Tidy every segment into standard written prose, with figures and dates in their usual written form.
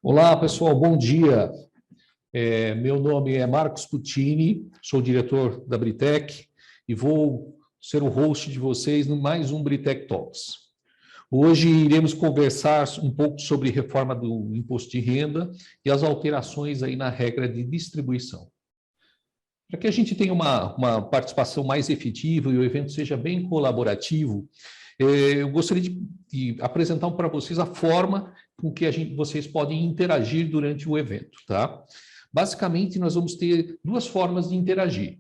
Olá, pessoal, bom dia. Meu nome é Marcos Puccini, sou diretor da Britec e vou ser o host de vocês no mais um Britec Talks. Hoje iremos conversar um pouco sobre reforma do imposto de renda e as alterações aí na regra de distribuição. Para que a gente tenha uma participação mais efetiva e o evento seja bem colaborativo, eu gostaria de apresentar para vocês a forma com que vocês podem interagir durante o evento, tá? Basicamente, nós vamos ter duas formas de interagir.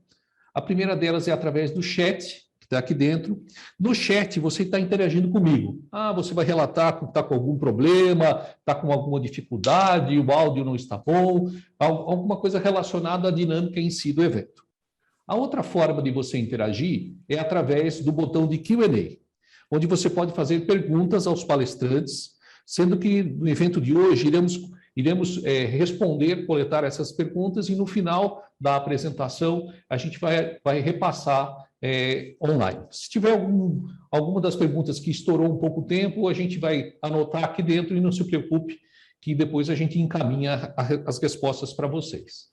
A primeira delas é através do chat, que está aqui dentro. No chat, você está interagindo comigo. Você vai relatar que está com algum problema, está com alguma dificuldade, o áudio não está bom, alguma coisa relacionada à dinâmica em si do evento. A outra forma de você interagir é através do botão de Q&A, onde você pode fazer perguntas aos palestrantes, sendo que no evento de hoje iremos responder, coletar essas perguntas e no final da apresentação a gente vai repassar online. Se tiver alguma das perguntas que estourou um pouco tempo, a gente vai anotar aqui dentro e não se preocupe que depois a gente encaminha as respostas para vocês.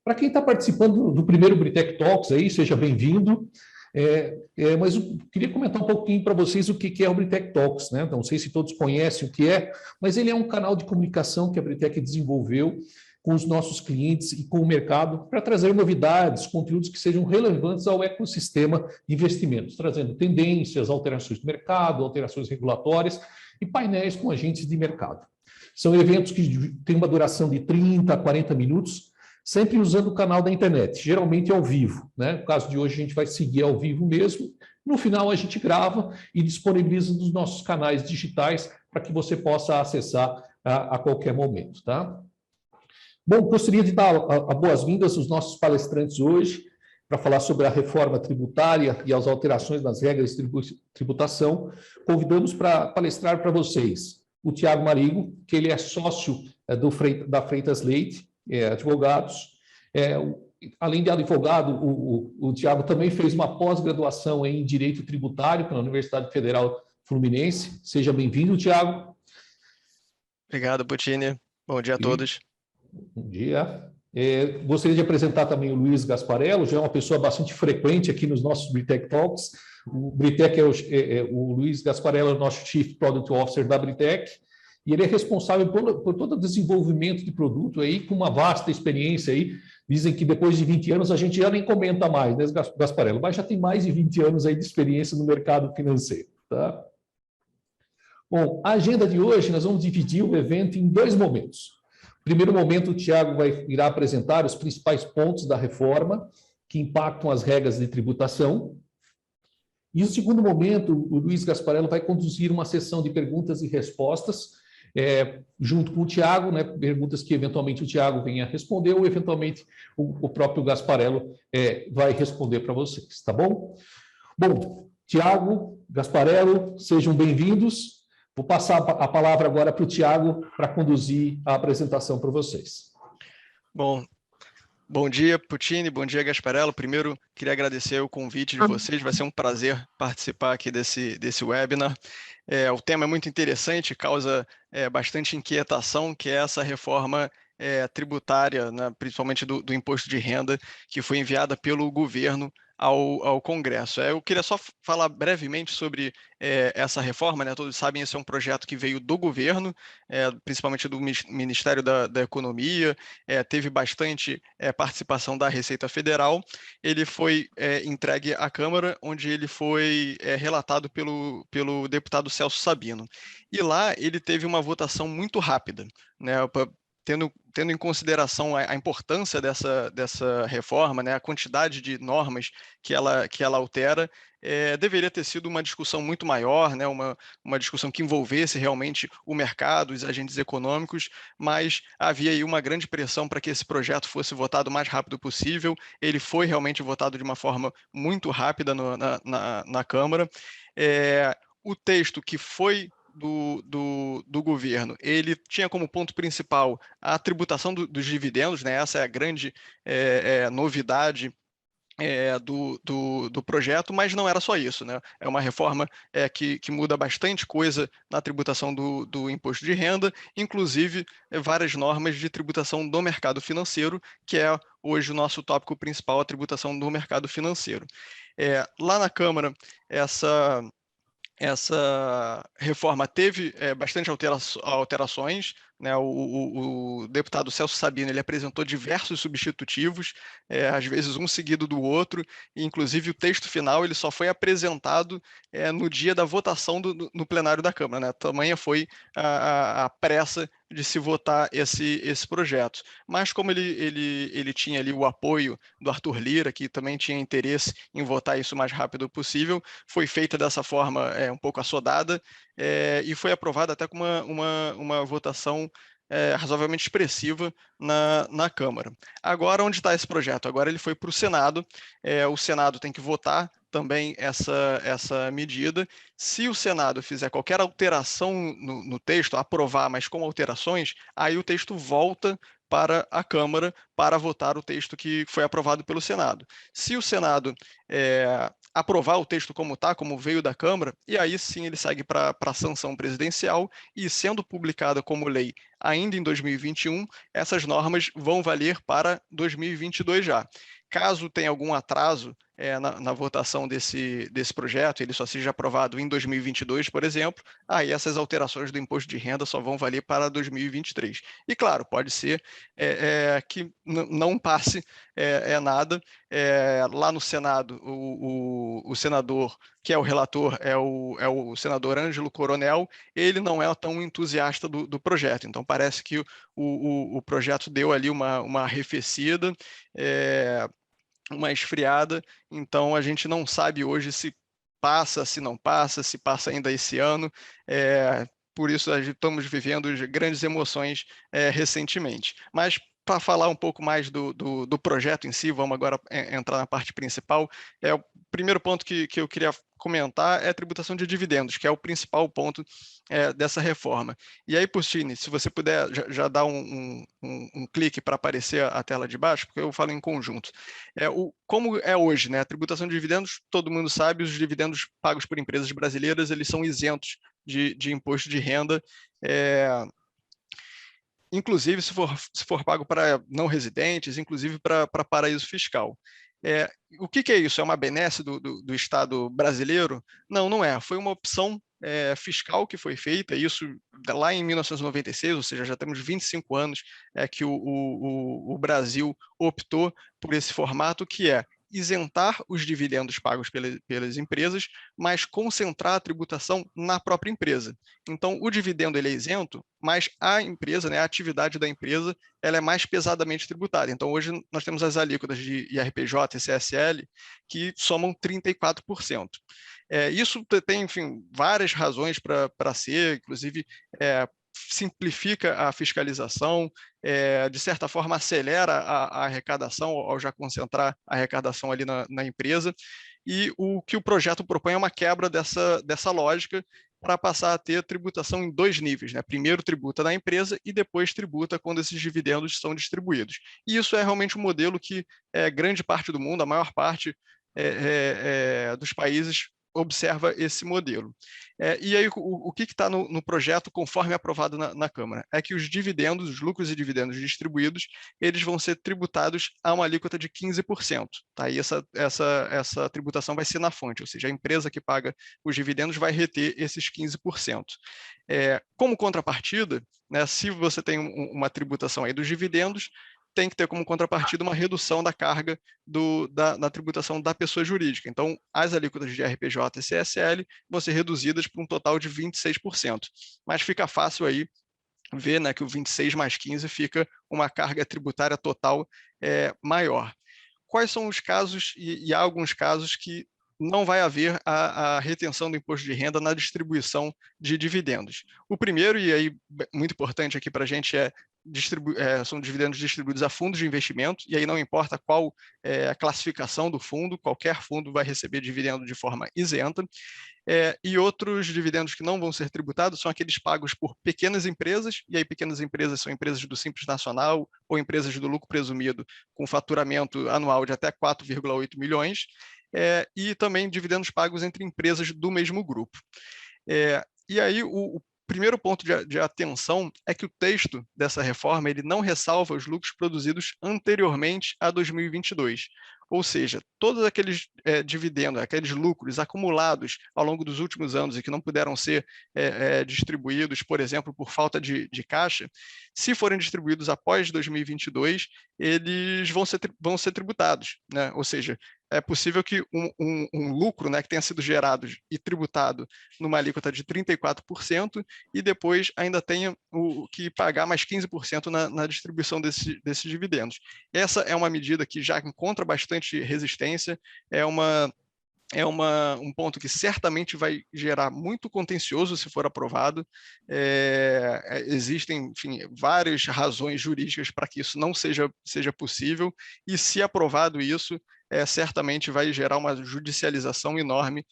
Para quem está participando do primeiro Britec Talks aí, seja bem-vindo. Mas eu queria comentar um pouquinho para vocês o que é o Britec Talks, né? Não sei se todos conhecem o que é, mas ele é um canal de comunicação que a Britec desenvolveu com os nossos clientes e com o mercado para trazer novidades, conteúdos que sejam relevantes ao ecossistema de investimentos, trazendo tendências, alterações do mercado, alterações regulatórias e painéis com agentes de mercado. São eventos que têm uma duração de 30 a 40 minutos, sempre usando o canal da internet, geralmente ao vivo, né? No caso de hoje, a gente vai seguir ao vivo mesmo. No final, a gente grava e disponibiliza nos nossos canais digitais para que você possa acessar a qualquer momento, tá? Bom, gostaria de dar as boas-vindas aos nossos palestrantes hoje para falar sobre a reforma tributária e as alterações nas regras de tributação. Convidamos para palestrar para vocês o Tiago Marigo, que ele é sócio da Freitas Leite, advogados. Além de advogado, o Tiago também fez uma pós-graduação em Direito Tributário pela Universidade Federal Fluminense. Seja bem-vindo, Tiago. Obrigado, Puccini. Bom dia a todos. Bom dia. Gostaria de apresentar também o Luiz Gasparello, já é uma pessoa bastante frequente aqui nos nossos Britec Talks. O Britec o Luiz Gasparello é o nosso Chief Product Officer da Britec, e ele é responsável por todo o desenvolvimento de produto aí, com uma vasta experiência aí. Dizem que depois de 20 anos a gente já nem comenta mais, né, Gasparello? Mas já tem mais de 20 anos aí de experiência no mercado financeiro, tá? Bom, a agenda de hoje, nós vamos dividir o evento em dois momentos. No primeiro momento, o Tiago irá apresentar os principais pontos da reforma que impactam as regras de tributação. E no segundo momento, o Luiz Gasparello vai conduzir uma sessão de perguntas e respostas, junto com o Tiago, né, perguntas que eventualmente o Tiago venha a responder ou eventualmente o próprio Gasparello vai responder para vocês, tá bom? Bom, Tiago, Gasparello, sejam bem-vindos. Vou passar a palavra agora para o Tiago para conduzir a apresentação para vocês. Bom dia, Puccini, bom dia, Gasparello. Primeiro, queria agradecer o convite de vocês, vai ser um prazer participar aqui desse webinar. O tema é muito interessante, causa bastante inquietação, que é essa reforma tributária, né, principalmente do imposto de renda, que foi enviada pelo governo ao Congresso. Eu queria só falar brevemente sobre essa reforma, né? Todos sabem, esse é um projeto que veio do governo, principalmente do Ministério da Economia, teve bastante participação da Receita Federal. Ele foi entregue à Câmara, onde ele foi relatado pelo deputado Celso Sabino. E lá ele teve uma votação muito rápida, né? Tendo em consideração a importância dessa reforma, né, a quantidade de normas que ela altera, deveria ter sido uma discussão muito maior, né, uma discussão que envolvesse realmente o mercado, os agentes econômicos, mas havia aí uma grande pressão para que esse projeto fosse votado o mais rápido possível. Ele foi realmente votado de uma forma muito rápida na Câmara. O texto que foi do governo, ele tinha como ponto principal a tributação dos dividendos, né? Essa é a grande novidade do projeto, mas não era só isso, né? É uma reforma que muda bastante coisa na tributação do imposto de renda, inclusive várias normas de tributação do mercado financeiro, que é hoje o nosso tópico principal, a tributação do mercado financeiro. Lá na Câmara, essa reforma teve bastante alterações, né? O deputado Celso Sabino ele apresentou diversos substitutivos, às vezes um seguido do outro, e inclusive o texto final ele só foi apresentado no dia da votação no plenário da Câmara, né? Tamanha foi a pressa de se votar esse projeto. Mas como ele tinha ali o apoio do Arthur Lira, que também tinha interesse em votar isso o mais rápido possível, foi feita dessa forma um pouco assodada e foi aprovada até com uma votação razoavelmente expressiva na Câmara. Agora, onde está esse projeto? Agora ele foi para o Senado. O Senado tem que votar também essa medida. Se o Senado fizer qualquer alteração no texto, aprovar, mas com alterações, aí o texto volta para a Câmara para votar o texto que foi aprovado pelo Senado. Se o Senado aprovar o texto como está, como veio da Câmara, e aí sim ele segue para a sanção presidencial, e sendo publicada como lei ainda em 2021, essas normas vão valer para 2022 já. Caso tenha algum atraso na votação desse projeto, ele só seja aprovado em 2022, por exemplo, aí essas alterações do imposto de renda só vão valer para 2023. E claro, pode ser que não passe nada. Lá no Senado, o senador que é o relator é o senador Ângelo Coronel, ele não é tão entusiasta do projeto, então parece que o projeto deu ali uma arrefecida, uma esfriada, então a gente não sabe hoje se passa, se não passa, se passa ainda esse ano, por isso estamos vivendo grandes emoções recentemente. Mas para falar um pouco mais do projeto em si, vamos agora entrar na parte principal. O primeiro ponto que eu queria comentar é a tributação de dividendos, que é o principal ponto dessa reforma. E aí, Pustini, se você puder já dar um clique para aparecer a tela de baixo, porque eu falo em conjunto. Como é hoje, né? A tributação de dividendos, todo mundo sabe, os dividendos pagos por empresas brasileiras, eles são isentos de imposto de renda, inclusive se for pago para não residentes, inclusive para paraíso fiscal. O que é isso? É uma benesse do Estado brasileiro? Não, não é. Foi uma opção fiscal que foi feita, isso lá em 1996, ou seja, já temos 25 anos que o Brasil optou por esse formato, que é isentar os dividendos pagos pelas empresas, mas concentrar a tributação na própria empresa. Então, o dividendo ele é isento, mas a empresa, né, a atividade da empresa, ela é mais pesadamente tributada. Então, hoje nós temos as alíquotas de IRPJ e CSL que somam 34%. Isso tem, enfim, várias razões para ser, inclusive simplifica a fiscalização, de certa forma acelera a arrecadação ao já concentrar a arrecadação ali na empresa, e o que o projeto propõe é uma quebra dessa lógica para passar a ter tributação em dois níveis, né? Primeiro tributa na empresa e depois tributa quando esses dividendos são distribuídos. E isso é realmente um modelo que grande parte do mundo, a maior parte dos países observa esse modelo. E aí, o que está no projeto, conforme aprovado na Câmara? É que os dividendos, os lucros e dividendos distribuídos, eles vão ser tributados a uma alíquota de 15%. Tá? E essa tributação vai ser na fonte, ou seja, a empresa que paga os dividendos vai reter esses 15%. Como contrapartida, né, se você tem uma tributação aí dos dividendos, tem que ter como contrapartida uma redução da carga da tributação da pessoa jurídica. Então, as alíquotas de RPJ e CSL vão ser reduzidas para um total de 26%. Mas fica fácil aí ver, né, que o 26 mais 15 fica uma carga tributária total maior. Quais são os casos, e há alguns casos que não vai haver a retenção do imposto de renda na distribuição de dividendos. O primeiro, e aí muito importante aqui para a gente, são dividendos distribuídos a fundos de investimento, e aí não importa qual a classificação do fundo, qualquer fundo vai receber dividendo de forma isenta. E outros dividendos que não vão ser tributados são aqueles pagos por pequenas empresas, e aí pequenas empresas são empresas do Simples Nacional ou empresas do lucro presumido com faturamento anual de até 4,8 milhões, e também dividendos pagos entre empresas do mesmo grupo. E aí o primeiro ponto de atenção é que o texto dessa reforma ele não ressalva os lucros produzidos anteriormente a 2022. Ou seja, todos aqueles dividendos, aqueles lucros acumulados ao longo dos últimos anos e que não puderam ser distribuídos, por exemplo, por falta de caixa, se forem distribuídos após 2022, eles vão ser tributados, né? Ou seja, é possível que um lucro, né, que tenha sido gerado e tributado numa alíquota de 34% e depois ainda tenha que pagar mais 15% na distribuição desses dividendos. Essa é uma medida que já encontra bastante resistência, um ponto que certamente vai gerar muito contencioso se for aprovado. Existem, enfim, várias razões jurídicas para que isso não seja possível, e se aprovado isso, certamente vai gerar uma judicialização enorme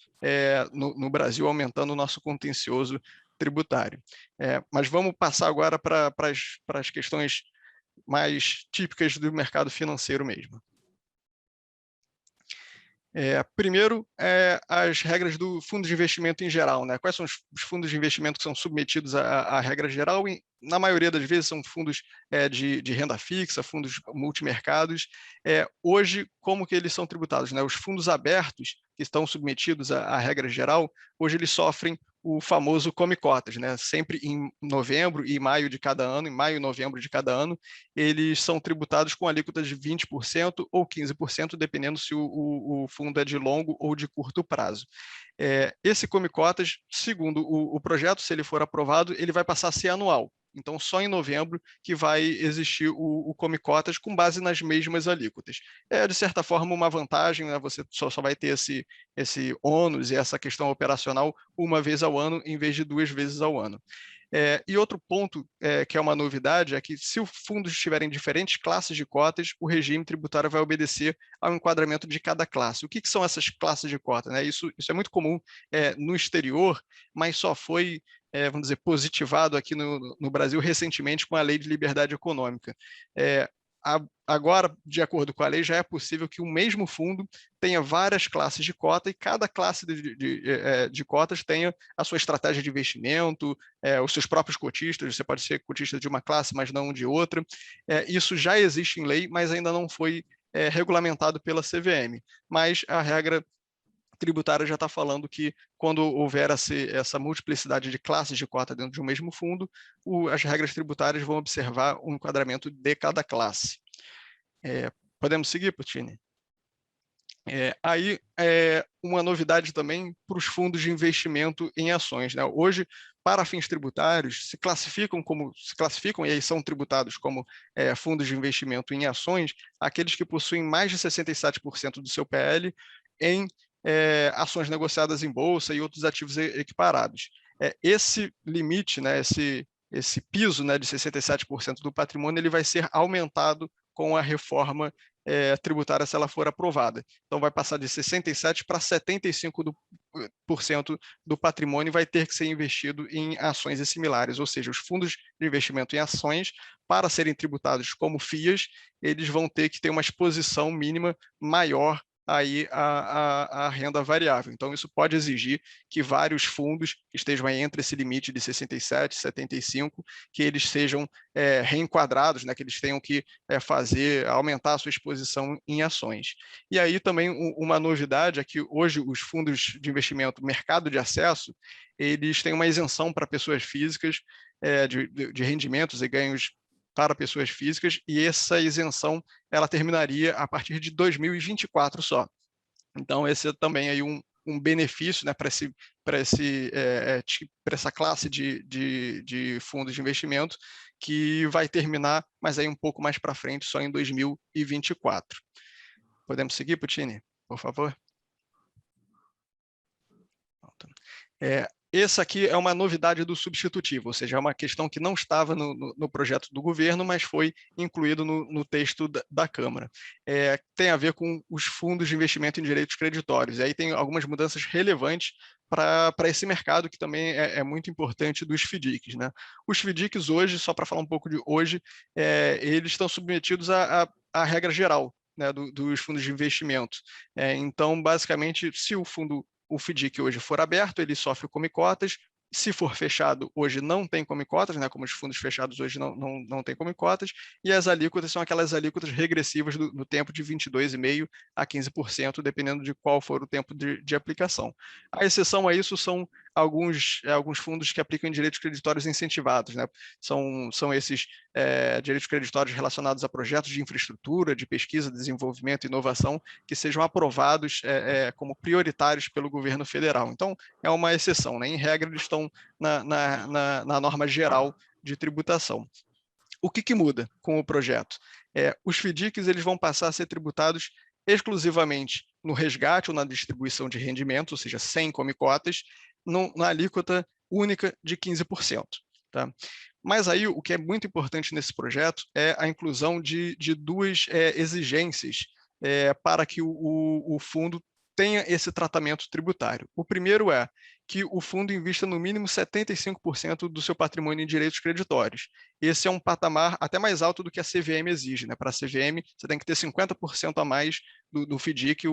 no Brasil, aumentando o nosso contencioso tributário. Mas vamos passar agora para as questões mais típicas do mercado financeiro mesmo. Primeiro, as regras do fundo de investimento em geral, né? Quais são os fundos de investimento que são submetidos à regra geral? E, na maioria das vezes, são fundos de renda fixa, fundos multimercados. Hoje, como que eles são tributados, né? Os fundos abertos, que estão submetidos à regra geral, hoje eles sofrem o famoso come-cotas, né? Sempre em novembro e maio de cada ano, em maio e novembro de cada ano, eles são tributados com alíquotas de 20% ou 15%, dependendo se o fundo é de longo ou de curto prazo. Esse come-cotas, segundo o projeto, se ele for aprovado, ele vai passar a ser anual. Então, só em novembro que vai existir o come-cotas com base nas mesmas alíquotas. De certa forma, uma vantagem, né? Você só vai ter esse ônus e essa questão operacional uma vez ao ano, em vez de 2 vezes ao ano. E outro ponto que é uma novidade é que, se os fundos estiverem em diferentes classes de cotas, o regime tributário vai obedecer ao enquadramento de cada classe. O que são essas classes de cotas, né? Isso é muito comum no exterior, mas só foi, vamos dizer, positivado aqui no Brasil recentemente com a Lei de Liberdade Econômica. Agora, de acordo com a lei, já é possível que o mesmo fundo tenha várias classes de cota e cada classe de cotas tenha a sua estratégia de investimento, os seus próprios cotistas. Você pode ser cotista de uma classe, mas não de outra. Isso já existe em lei, mas ainda não foi regulamentado pela CVM. Mas a regra tributária já está falando que, quando houver essa multiplicidade de classes de cota dentro de um mesmo fundo, as regras tributárias vão observar o enquadramento de cada classe. Podemos seguir, Puccini? Aí, uma novidade também para os fundos de investimento em ações, né? Hoje, para fins tributários, se classificam, e aí são tributados como fundos de investimento em ações, aqueles que possuem mais de 67% do seu PL em ações negociadas em bolsa e outros ativos equiparados. Esse limite, né, esse piso, né, de 67% do patrimônio, ele vai ser aumentado com a reforma tributária, se ela for aprovada. Então, vai passar de 67% para 75% do patrimônio vai ter que ser investido em ações e similares, ou seja, os fundos de investimento em ações, para serem tributados como FIAs, eles vão ter que ter uma exposição mínima maior aí a renda variável. Então, isso pode exigir que vários fundos que estejam aí entre esse limite de 67, 75, que eles sejam reenquadrados, né, que eles tenham que aumentar a sua exposição em ações. E aí também uma novidade é que hoje os fundos de investimento, mercado de acesso, eles têm uma isenção para pessoas físicas de rendimentos e ganhos para pessoas físicas, e essa isenção ela terminaria a partir de 2024 só. Então, esse é também aí um benefício, né, para essa classe de fundos de investimento, que vai terminar, mas aí um pouco mais para frente, só em 2024. Podemos seguir, Puccini, por favor? essa aqui é uma novidade do substitutivo, ou seja, é uma questão que não estava no projeto do governo, mas foi incluído no texto da Câmara. Tem a ver com os fundos de investimento em direitos creditórios. E aí tem algumas mudanças relevantes para esse mercado, que também é muito importante, dos FDICs, né? Os FDICs hoje, só para falar um pouco de hoje, eles estão submetidos à regra geral, né, dos fundos de investimento. Então, basicamente, se o FDIC hoje for aberto, ele sofre come-cotas. Se for fechado, hoje não tem come-cotas, né? Como os fundos fechados hoje não tem come-cotas, e as alíquotas são aquelas alíquotas regressivas no tempo de 22,5% a 15%, dependendo de qual for o tempo de aplicação. A exceção a isso são alguns fundos que aplicam em direitos creditórios incentivados, né? São esses direitos creditórios relacionados a projetos de infraestrutura, de pesquisa, desenvolvimento e inovação, que sejam aprovados como prioritários pelo governo federal. Então, é uma exceção, né? Em regra, eles estão na norma geral de tributação. O que muda com o projeto? Os FDICs eles vão passar a ser tributados exclusivamente no resgate ou na distribuição de rendimentos, ou seja, sem come-cotas, na alíquota única de 15%. Tá? Mas aí o que é muito importante nesse projeto é a inclusão de duas exigências para que o fundo tenha esse tratamento tributário. O primeiro é que o fundo invista no mínimo 75% do seu patrimônio em direitos creditórios. Esse é um patamar até mais alto do que a CVM exige, né? Para a CVM, você tem que ter 50% a mais do FDIC,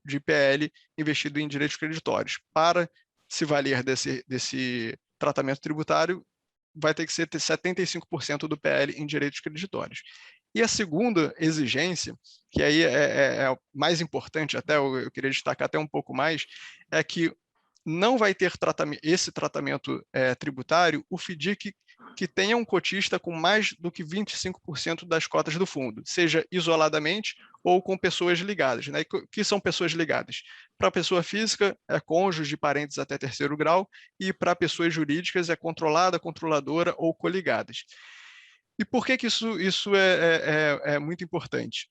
de PL, investido em direitos creditórios. Para se valer desse tratamento tributário, vai ter que ser 75% do PL em direitos creditórios. E a segunda exigência, que aí é mais importante, até eu queria destacar até um pouco mais, é que não vai ter esse tratamento tributário o FDIC que tenha um cotista com mais do que 25% das cotas do fundo, seja isoladamente ou com pessoas ligadas. Né? Que são pessoas ligadas? Para a pessoa física, é cônjuge, parentes até terceiro grau, e para pessoas jurídicas é controlada, controladora ou coligadas. E por que isso é muito importante?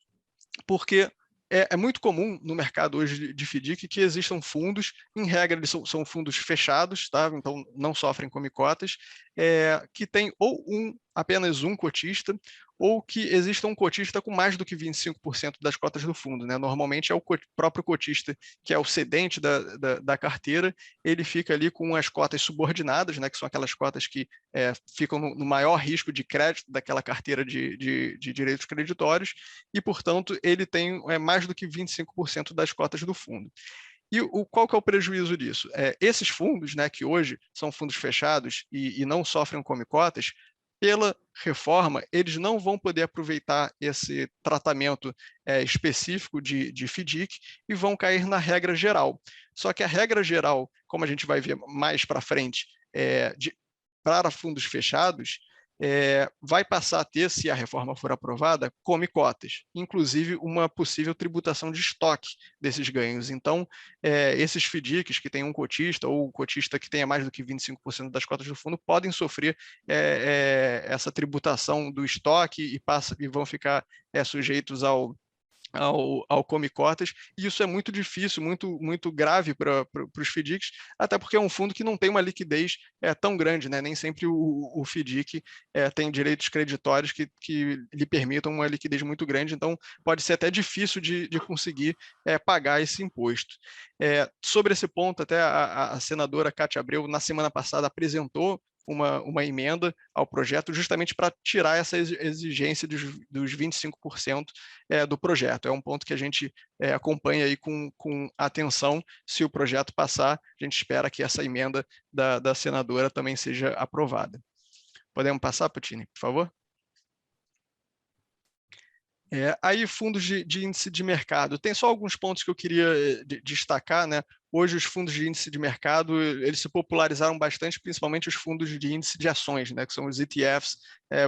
Porque é muito comum no mercado hoje de FDIC que existam fundos, em regra eles são fundos fechados, tá? Então não sofrem come-cotas, que tem ou apenas um cotista, ou que exista um cotista com mais do que 25% das cotas do fundo, né? Normalmente é o próprio cotista que é o cedente da carteira, ele fica ali com as cotas subordinadas, né? Que são aquelas cotas que ficam no maior risco de crédito daquela carteira de direitos creditórios, e, portanto, ele tem mais do que 25% das cotas do fundo. E qual que é o prejuízo disso? Esses fundos, né, que hoje são fundos fechados e não sofrem come-cotas, pela reforma, eles não vão poder aproveitar esse tratamento específico de FDIC e vão cair na regra geral. Só que a regra geral, como a gente vai ver mais para frente, para fundos fechados, vai passar a ter, se a reforma for aprovada, come-cotas, inclusive uma possível tributação de estoque desses ganhos. Então, esses FDICs que têm um cotista ou um cotista que tenha mais do que 25% das cotas do fundo podem sofrer essa tributação do estoque e vão ficar sujeitos ao come-cotas, e isso é muito difícil, muito grave para os FDICs, até porque é um fundo que não tem uma liquidez tão grande, né? Nem sempre o FDIC tem direitos creditórios que lhe permitam uma liquidez muito grande, então pode ser até difícil de conseguir pagar esse imposto. Sobre esse ponto, até a senadora Cátia Abreu, na semana passada, apresentou uma emenda ao projeto justamente para tirar essa exigência dos 25% do projeto. É um ponto que a gente acompanha aí com atenção. Se o projeto passar, a gente espera que essa emenda da senadora também seja aprovada. Podemos passar, Puccini, por favor? Aí, fundos de índice de mercado. Tem só alguns pontos que eu queria destacar, né? Hoje, os fundos de índice de mercado, eles se popularizaram bastante, principalmente os fundos de índice de ações, né? Que são os ETFs,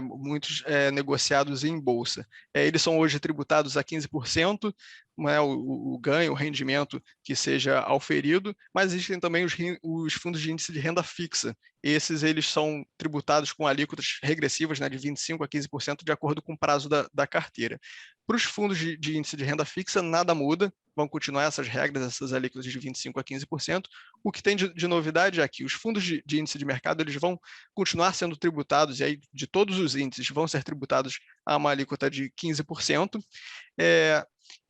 muitos negociados em bolsa. Eles são hoje tributados a 15%, né? O ganho, o rendimento que seja auferido, mas existem também os fundos de índice de renda fixa. Esses, eles são tributados com alíquotas regressivas, né? De 25% a 15%, de acordo com o prazo da carteira. Para os fundos de índice de renda fixa, nada muda, vão continuar essas regras, essas alíquotas de 25% a 15%. O que tem de novidade é que os fundos de índice de mercado eles vão continuar sendo tributados, e aí de todos os índices vão ser tributados a uma alíquota de 15%.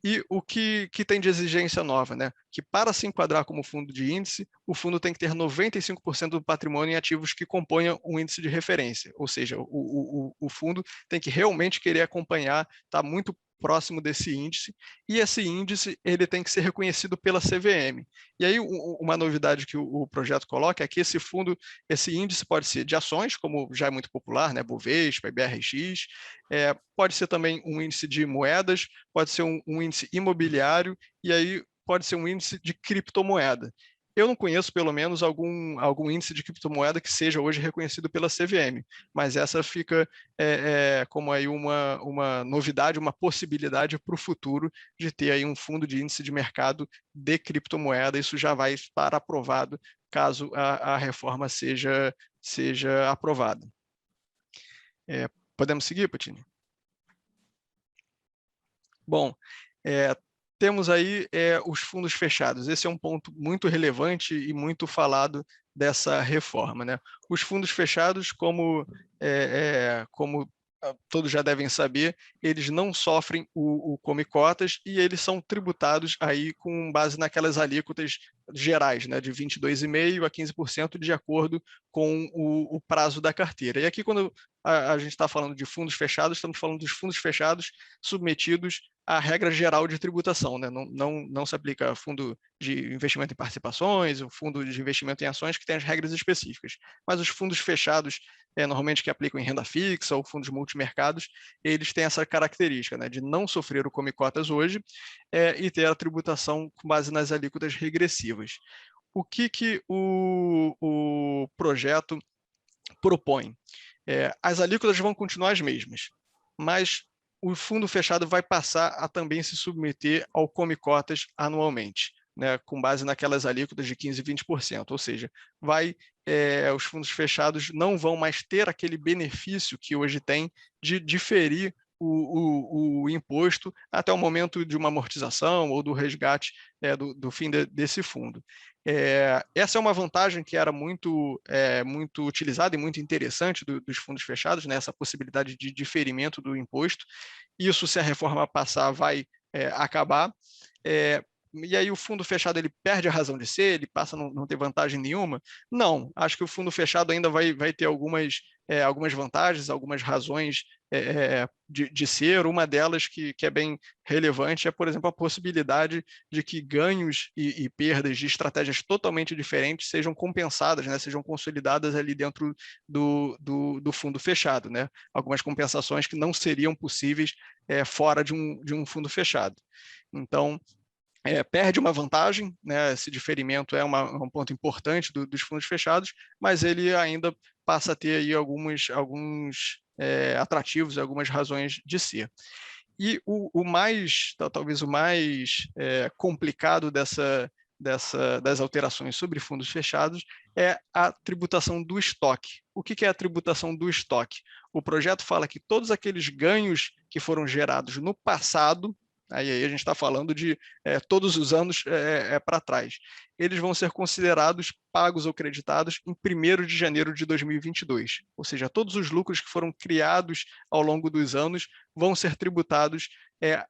E o que tem de exigência nova, né? Que para se enquadrar como fundo de índice, o fundo tem que ter 95% do patrimônio em ativos que componham um índice de referência, ou seja, o fundo tem que realmente querer acompanhar, está muito próximo desse índice, e esse índice ele tem que ser reconhecido pela CVM. E aí uma novidade que o projeto coloca é que esse fundo, esse índice pode ser de ações, como já é muito popular, né, Bovespa, IBRX, pode ser também um índice de moedas, pode ser um índice imobiliário, e aí pode ser um índice de criptomoeda. Eu não conheço, pelo menos, algum índice de criptomoeda que seja hoje reconhecido pela CVM, mas essa fica como aí uma novidade, uma possibilidade para o futuro de ter aí um fundo de índice de mercado de criptomoeda. Isso já vai estar aprovado caso a reforma seja aprovada. Podemos seguir, Patini? Bom, temos aí os fundos fechados. Esse é um ponto muito relevante e muito falado dessa reforma, né? Os fundos fechados, como todos já devem saber, eles não sofrem o come cotas e eles são tributados aí com base naquelas alíquotas gerais, né, de 22,5% a 15% de acordo com o prazo da carteira. E aqui, quando a gente está falando de fundos fechados, estamos falando dos fundos fechados submetidos à regra geral de tributação, né? Não se aplica fundo de investimento em participações, o fundo de investimento em ações que tem as regras específicas. Mas os fundos fechados, normalmente que aplicam em renda fixa ou fundos multimercados, eles têm essa característica, né, de não sofrer o come cotas hoje e ter a tributação com base nas alíquotas regressivas. O que o projeto propõe? As alíquotas vão continuar as mesmas, mas o fundo fechado vai passar a também se submeter ao come cotas anualmente, né, com base naquelas alíquotas de 15% e 20%, ou seja, os fundos fechados não vão mais ter aquele benefício que hoje tem de diferir o imposto até o momento de uma amortização ou do resgate do fim desse fundo. Essa é uma vantagem que era muito utilizada e muito interessante dos fundos fechados, né, essa possibilidade de diferimento do imposto. Isso, se a reforma passar, vai acabar. E aí o fundo fechado ele perde a razão de ser, ele passa a não ter vantagem nenhuma? Não, acho que o fundo fechado ainda vai ter algumas vantagens, algumas razões de ser. Uma delas que é bem relevante é, por exemplo, a possibilidade de que ganhos e perdas de estratégias totalmente diferentes sejam compensadas, né, sejam consolidadas ali dentro do fundo fechado, né? Algumas compensações que não seriam possíveis fora de um fundo fechado. Então, perde uma vantagem, né? Esse diferimento é um ponto importante dos fundos fechados, mas ele ainda passa a ter aí alguns atrativos, algumas razões de ser. E talvez o mais complicado das alterações sobre fundos fechados é a tributação do estoque. O que é a tributação do estoque? O projeto fala que todos aqueles ganhos que foram gerados no passado, aí a gente está falando de todos os anos para trás, eles vão ser considerados pagos ou creditados em 1º de janeiro de 2022. Ou seja, todos os lucros que foram criados ao longo dos anos vão ser tributados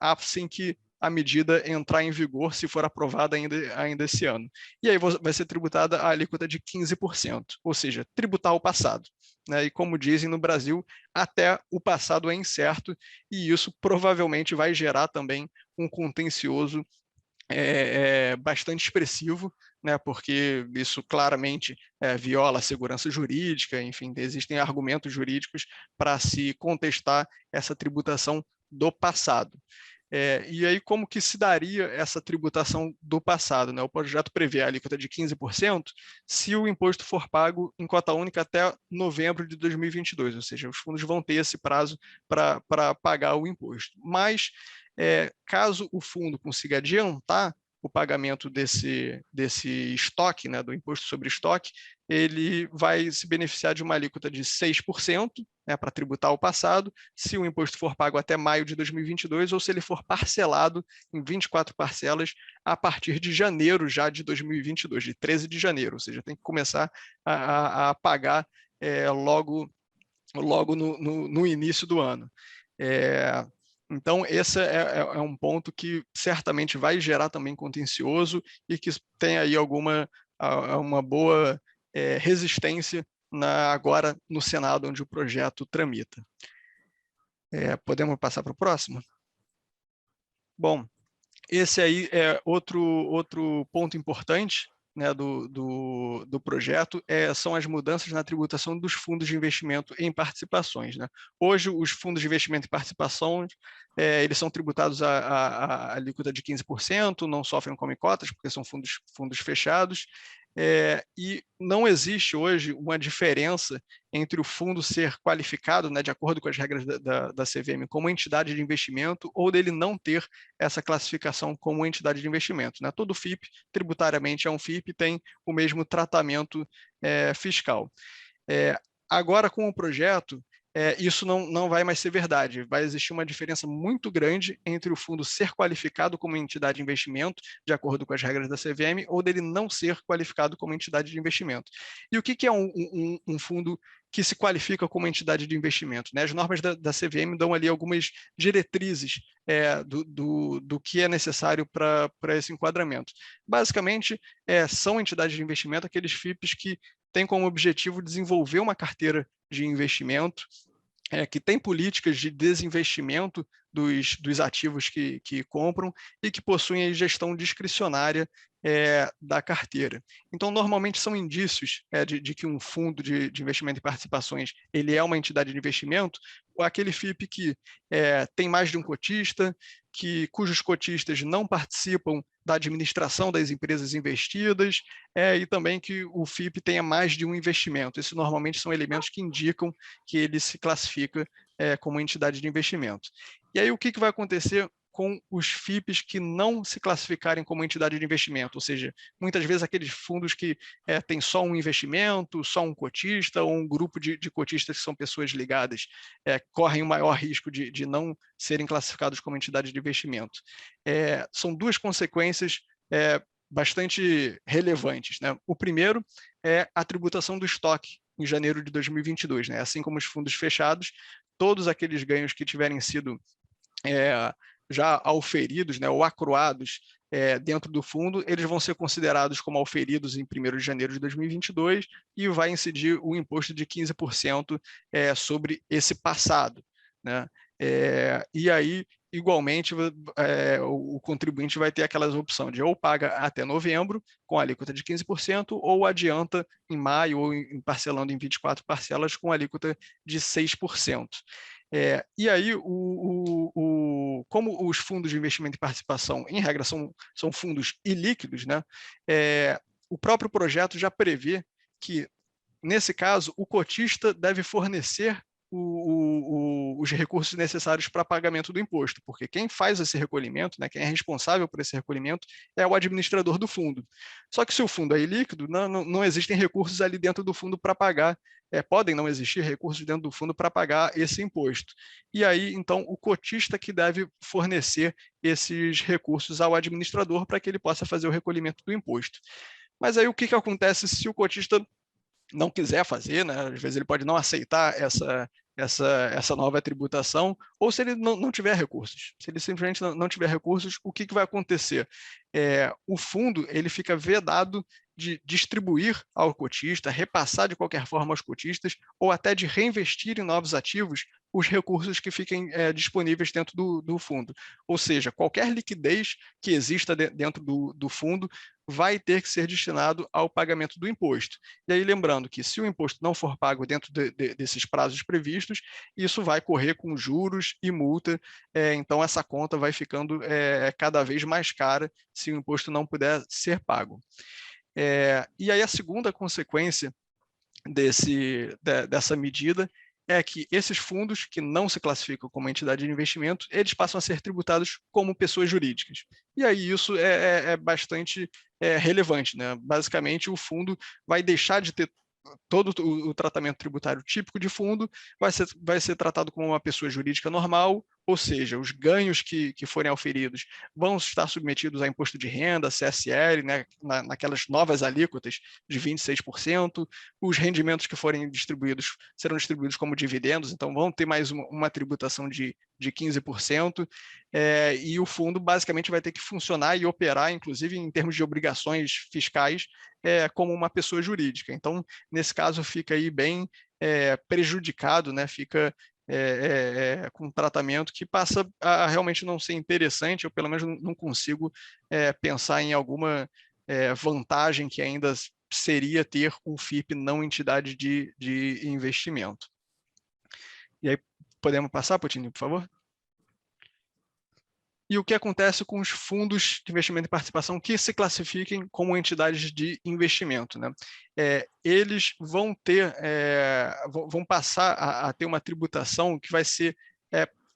assim que a medida entrar em vigor, se for aprovada ainda esse ano. E aí vai ser tributada a alíquota de 15%, ou seja, tributar o passado. Né? E como dizem no Brasil, até o passado é incerto, e isso provavelmente vai gerar também um contencioso bastante expressivo, né, porque isso claramente viola a segurança jurídica, enfim, existem argumentos jurídicos para se contestar essa tributação do passado. E aí, como que se daria essa tributação do passado? Né? O projeto prevê a alíquota de 15% se o imposto for pago em cota única até novembro de 2022, ou seja, os fundos vão ter esse prazo para pagar o imposto. Mas, caso o fundo consiga adiantar o pagamento desse estoque, né, do imposto sobre estoque, ele vai se beneficiar de uma alíquota de 6%, né, para tributar o passado, se o imposto for pago até maio de 2022 ou se ele for parcelado em 24 parcelas a partir de janeiro já de 2022, de 13 de janeiro, ou seja, tem que começar a pagar logo no início do ano. Então, esse é um ponto que certamente vai gerar também contencioso e que tem aí uma boa resistência agora no Senado, onde o projeto tramita. Podemos passar para o próximo? Bom, esse aí é outro ponto importante, né, do projeto, são as mudanças na tributação dos fundos de investimento em participações, né? Hoje, os fundos de investimento em participações, eles são tributados a alíquota de 15%, não sofrem come cotas, porque são fundos fechados, e não existe hoje uma diferença entre o fundo ser qualificado, né, de acordo com as regras da CVM, como entidade de investimento, ou dele não ter essa classificação como entidade de investimento, né? Todo FIP, tributariamente, é um FIP e tem o mesmo tratamento fiscal. Agora, com o projeto, isso não vai mais ser verdade. Vai existir uma diferença muito grande entre o fundo ser qualificado como entidade de investimento, de acordo com as regras da CVM, ou dele não ser qualificado como entidade de investimento. E o que é um fundo que se qualifica como entidade de investimento, né? As normas da CVM dão ali algumas diretrizes do que é necessário para esse enquadramento. Basicamente, são entidades de investimento aqueles FIPs que têm como objetivo desenvolver uma carteira de investimento, que tem políticas de desinvestimento dos ativos que compram e que possuem a gestão discricionária da carteira. Então, normalmente são indícios de que um fundo de investimento em participações ele é uma entidade de investimento, ou aquele FIP que tem mais de um cotista, cujos cotistas não participam da administração das empresas investidas, e também que o FIP tenha mais de um investimento. Esses normalmente são elementos que indicam que ele se classifica como entidade de investimento. E aí o que vai acontecer com os FIPs que não se classificarem como entidade de investimento, ou seja, muitas vezes aqueles fundos que têm só um investimento, só um cotista, ou um grupo de cotistas que são pessoas ligadas, correm o maior risco de não serem classificados como entidade de investimento. São duas consequências bastante relevantes, né? O primeiro é a tributação do estoque em janeiro de 2022, né? Assim como os fundos fechados, todos aqueles ganhos que tiverem sido já auferidos, né, ou acruados dentro do fundo, eles vão ser considerados como auferidos em 1º de janeiro de 2022 e vai incidir o imposto de 15% sobre esse passado, né? E aí, igualmente, o contribuinte vai ter aquelas opções de ou paga até novembro, com alíquota de 15%, ou adianta em maio, ou parcelando em 24 parcelas, com alíquota de 6%. E aí, como os fundos de investimento e participação, em regra, são fundos ilíquidos, né? O próprio projeto já prevê que, nesse caso, o cotista deve fornecer os recursos necessários para pagamento do imposto, porque quem faz esse recolhimento, né, quem é responsável por esse recolhimento, é o administrador do fundo. Só que se o fundo é ilíquido, não existem recursos ali dentro do fundo para pagar, podem não existir recursos dentro do fundo para pagar esse imposto. E aí, então, o cotista que deve fornecer esses recursos ao administrador para que ele possa fazer o recolhimento do imposto. Mas aí o que acontece se o cotista não quiser fazer, né? Às vezes ele pode não aceitar essa nova tributação, ou se ele não tiver recursos. Se ele simplesmente não tiver recursos, o que vai acontecer? O fundo ele fica vedado de distribuir ao cotista, repassar de qualquer forma aos cotistas, ou até de reinvestir em novos ativos os recursos que fiquem disponíveis dentro do fundo. Ou seja, qualquer liquidez que exista dentro do fundo vai ter que ser destinado ao pagamento do imposto. E aí, lembrando que se o imposto não for pago dentro desses prazos previstos, isso vai correr com juros e multa, então essa conta vai ficando cada vez mais cara se o imposto não puder ser pago. E aí a segunda consequência dessa medida é que esses fundos que não se classificam como entidade de investimento, eles passam a ser tributados como pessoas jurídicas. E aí isso é bastante relevante, né? Basicamente, o fundo vai deixar de ter todo o tratamento tributário típico de fundo, vai ser tratado como uma pessoa jurídica normal, ou seja, os ganhos que forem auferidos vão estar submetidos a imposto de renda, CSL, né, naquelas novas alíquotas de 26%, os rendimentos que forem distribuídos serão distribuídos como dividendos, então vão ter mais uma tributação de 15%, e o fundo basicamente vai ter que funcionar e operar, inclusive em termos de obrigações fiscais, como uma pessoa jurídica. Então, nesse caso, fica aí bem prejudicado, né? Fica com um tratamento que passa a realmente não ser interessante, eu pelo menos não consigo pensar em alguma vantagem que ainda seria ter um FIP não entidade de investimento. E aí, podemos passar, Potini, por favor? E o que acontece com os fundos de investimento e participação que se classifiquem como entidades de investimento, né? Eles vão vão passar a ter uma tributação que vai ser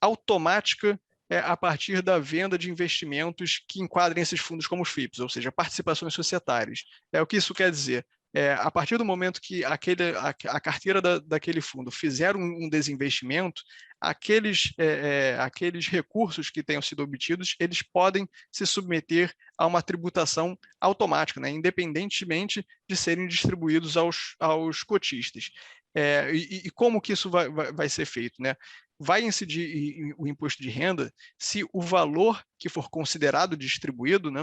automática a partir da venda de investimentos que enquadrem esses fundos como FIPs, ou seja, participações societárias. O que isso quer dizer? A partir do momento que a carteira daquele fundo fizer um desinvestimento, aqueles recursos que tenham sido obtidos, eles podem se submeter a uma tributação automática, né, independentemente de serem distribuídos aos cotistas. E como que isso vai ser feito, né? Vai incidir o imposto de renda se o valor que for considerado distribuído, né,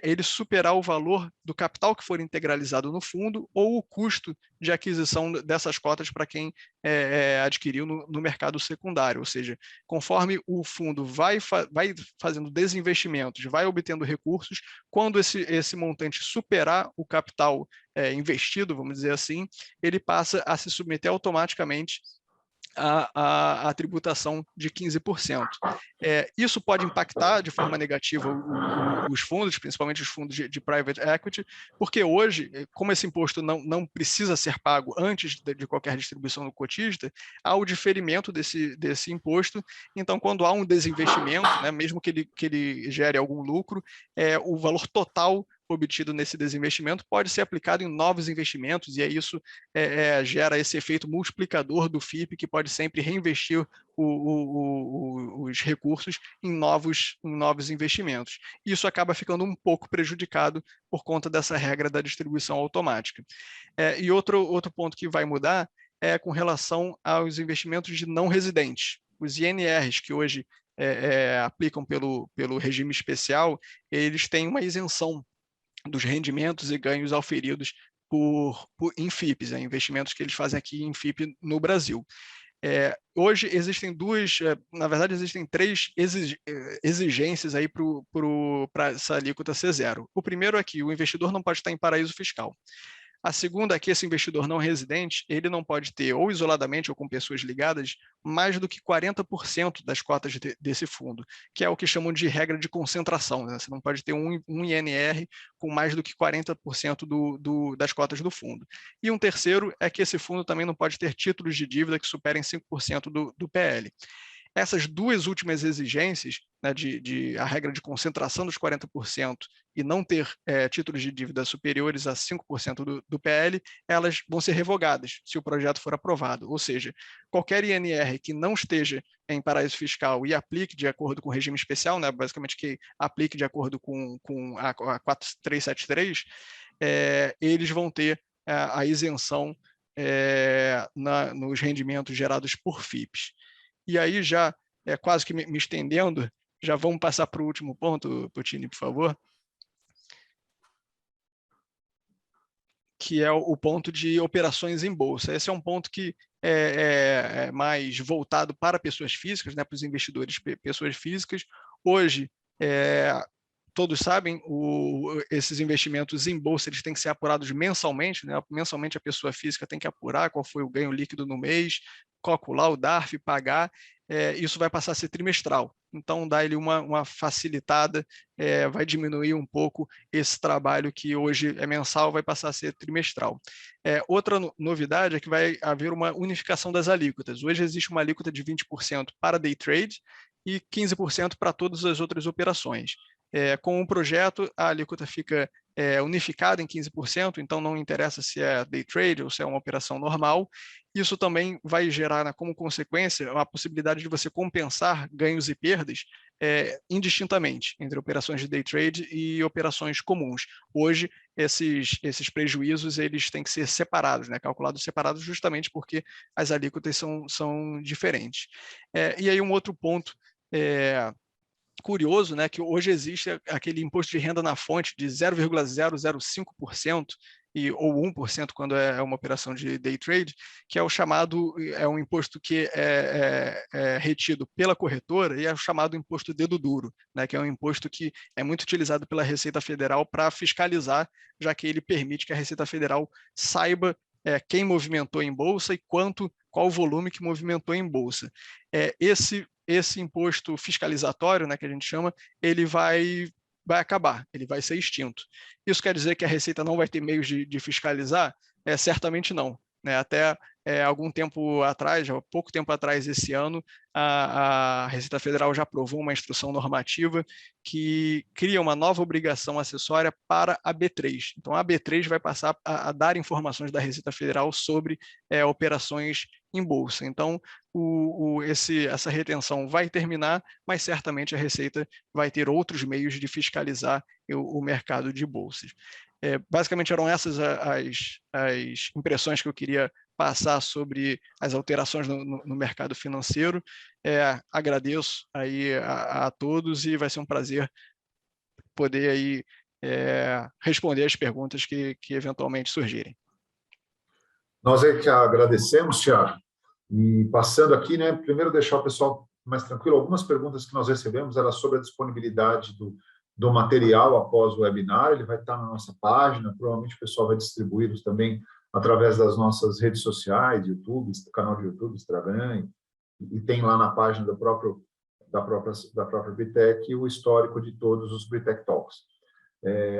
ele superar o valor do capital que for integralizado no fundo ou o custo de aquisição dessas cotas para quem adquiriu no mercado secundário. Ou seja, conforme o fundo vai fazendo desinvestimentos, vai obtendo recursos, quando esse montante superar o capital investido, vamos dizer assim, ele passa a se submeter automaticamente a tributação de 15%. Isso pode impactar de forma negativa os fundos, principalmente os fundos de private equity, porque hoje, como esse imposto não precisa ser pago antes de qualquer distribuição do cotista, há o diferimento desse imposto. Então, quando há um desinvestimento, né, mesmo que ele gere algum lucro, o valor total obtido nesse desinvestimento pode ser aplicado em novos investimentos, e aí isso gera esse efeito multiplicador do FIP, que pode sempre reinvestir os recursos em novos investimentos. Isso acaba ficando um pouco prejudicado por conta dessa regra da distribuição automática. E outro ponto que vai mudar é com relação aos investimentos de não residentes. Os INRs, que hoje aplicam pelo regime especial, eles têm uma isenção dos rendimentos e ganhos auferidos em FIPs, investimentos que eles fazem aqui em FIP no Brasil. Hoje existem na verdade existem três exigências aí para essa alíquota ser zero. O primeiro é que o investidor não pode estar em paraíso fiscal. A segunda é que esse investidor não residente, ele não pode ter, ou isoladamente ou com pessoas ligadas, mais do que 40% das cotas desse fundo, que é o que chamam de regra de concentração, né? Você não pode ter um INR com mais do que 40% das cotas do fundo. E um terceiro é que esse fundo também não pode ter títulos de dívida que superem 5% do PL. Essas duas últimas exigências, né, a regra de concentração dos 40% e não ter títulos de dívida superiores a 5% do PL, elas vão ser revogadas se o projeto for aprovado. Ou seja, qualquer INR que não esteja em paraíso fiscal e aplique de acordo com o regime especial, né, basicamente que aplique de acordo com a 4373, eles vão ter a isenção nos rendimentos gerados por FIPs. E aí, já quase que me estendendo, já vamos passar para o último ponto, Potini, por favor. Que é o ponto de operações em bolsa. Esse é um ponto que é mais voltado para pessoas físicas, né, para os investidores pessoas físicas. Hoje, todos sabem, esses investimentos em bolsa eles têm que ser apurados mensalmente, né? Mensalmente a pessoa física tem que apurar qual foi o ganho líquido no mês, calcular o DARF, pagar. Isso vai passar a ser trimestral. Então, dá ele uma facilitada, vai diminuir um pouco esse trabalho que hoje é mensal, vai passar a ser trimestral. Outra novidade é que vai haver uma unificação das alíquotas. Hoje existe uma alíquota de 20% para day trade e 15% para todas as outras operações. Com o projeto, a alíquota fica unificada em 15%, então não interessa se é day trade ou se é uma operação normal. Isso também vai gerar, como consequência, a possibilidade de você compensar ganhos e perdas indistintamente entre operações de day trade e operações comuns. Hoje, esses prejuízos eles têm que ser separados, né? Calculados separados justamente porque as alíquotas são diferentes. E aí um outro ponto curioso, né, que hoje existe aquele imposto de renda na fonte de 0,005% ou 1% quando é uma operação de day trade, que é o chamado, é um imposto que é retido pela corretora e é o chamado imposto dedo duro, né, que é um imposto que é muito utilizado pela Receita Federal para fiscalizar, já que ele permite que a Receita Federal saiba quem movimentou em bolsa e qual o volume que movimentou em bolsa. Esse imposto fiscalizatório, né, que a gente chama, ele vai acabar, ele vai ser extinto. Isso quer dizer que a Receita não vai ter meios de fiscalizar? Certamente não. Né? Até algum tempo atrás, pouco tempo atrás, esse ano, a Receita Federal já aprovou uma instrução normativa que cria uma nova obrigação acessória para a B3. Então, a B3 vai passar a dar informações da Receita Federal sobre operações em bolsa. Então, essa retenção vai terminar, mas certamente a Receita vai ter outros meios de fiscalizar o mercado de bolsas. Basicamente eram essas as impressões que eu queria passar sobre as alterações no mercado financeiro. Agradeço aí a todos e vai ser um prazer poder aí responder as perguntas que eventualmente surgirem. Nós é que agradecemos, Thiago. E passando aqui, né, primeiro deixar o pessoal mais tranquilo, algumas perguntas que nós recebemos eram sobre a disponibilidade do material após o webinar, ele vai estar na nossa página, provavelmente o pessoal vai distribuí-los também através das nossas redes sociais, YouTube, canal de YouTube, Instagram, e tem lá na página da própria Britec o histórico de todos os Britec Talks.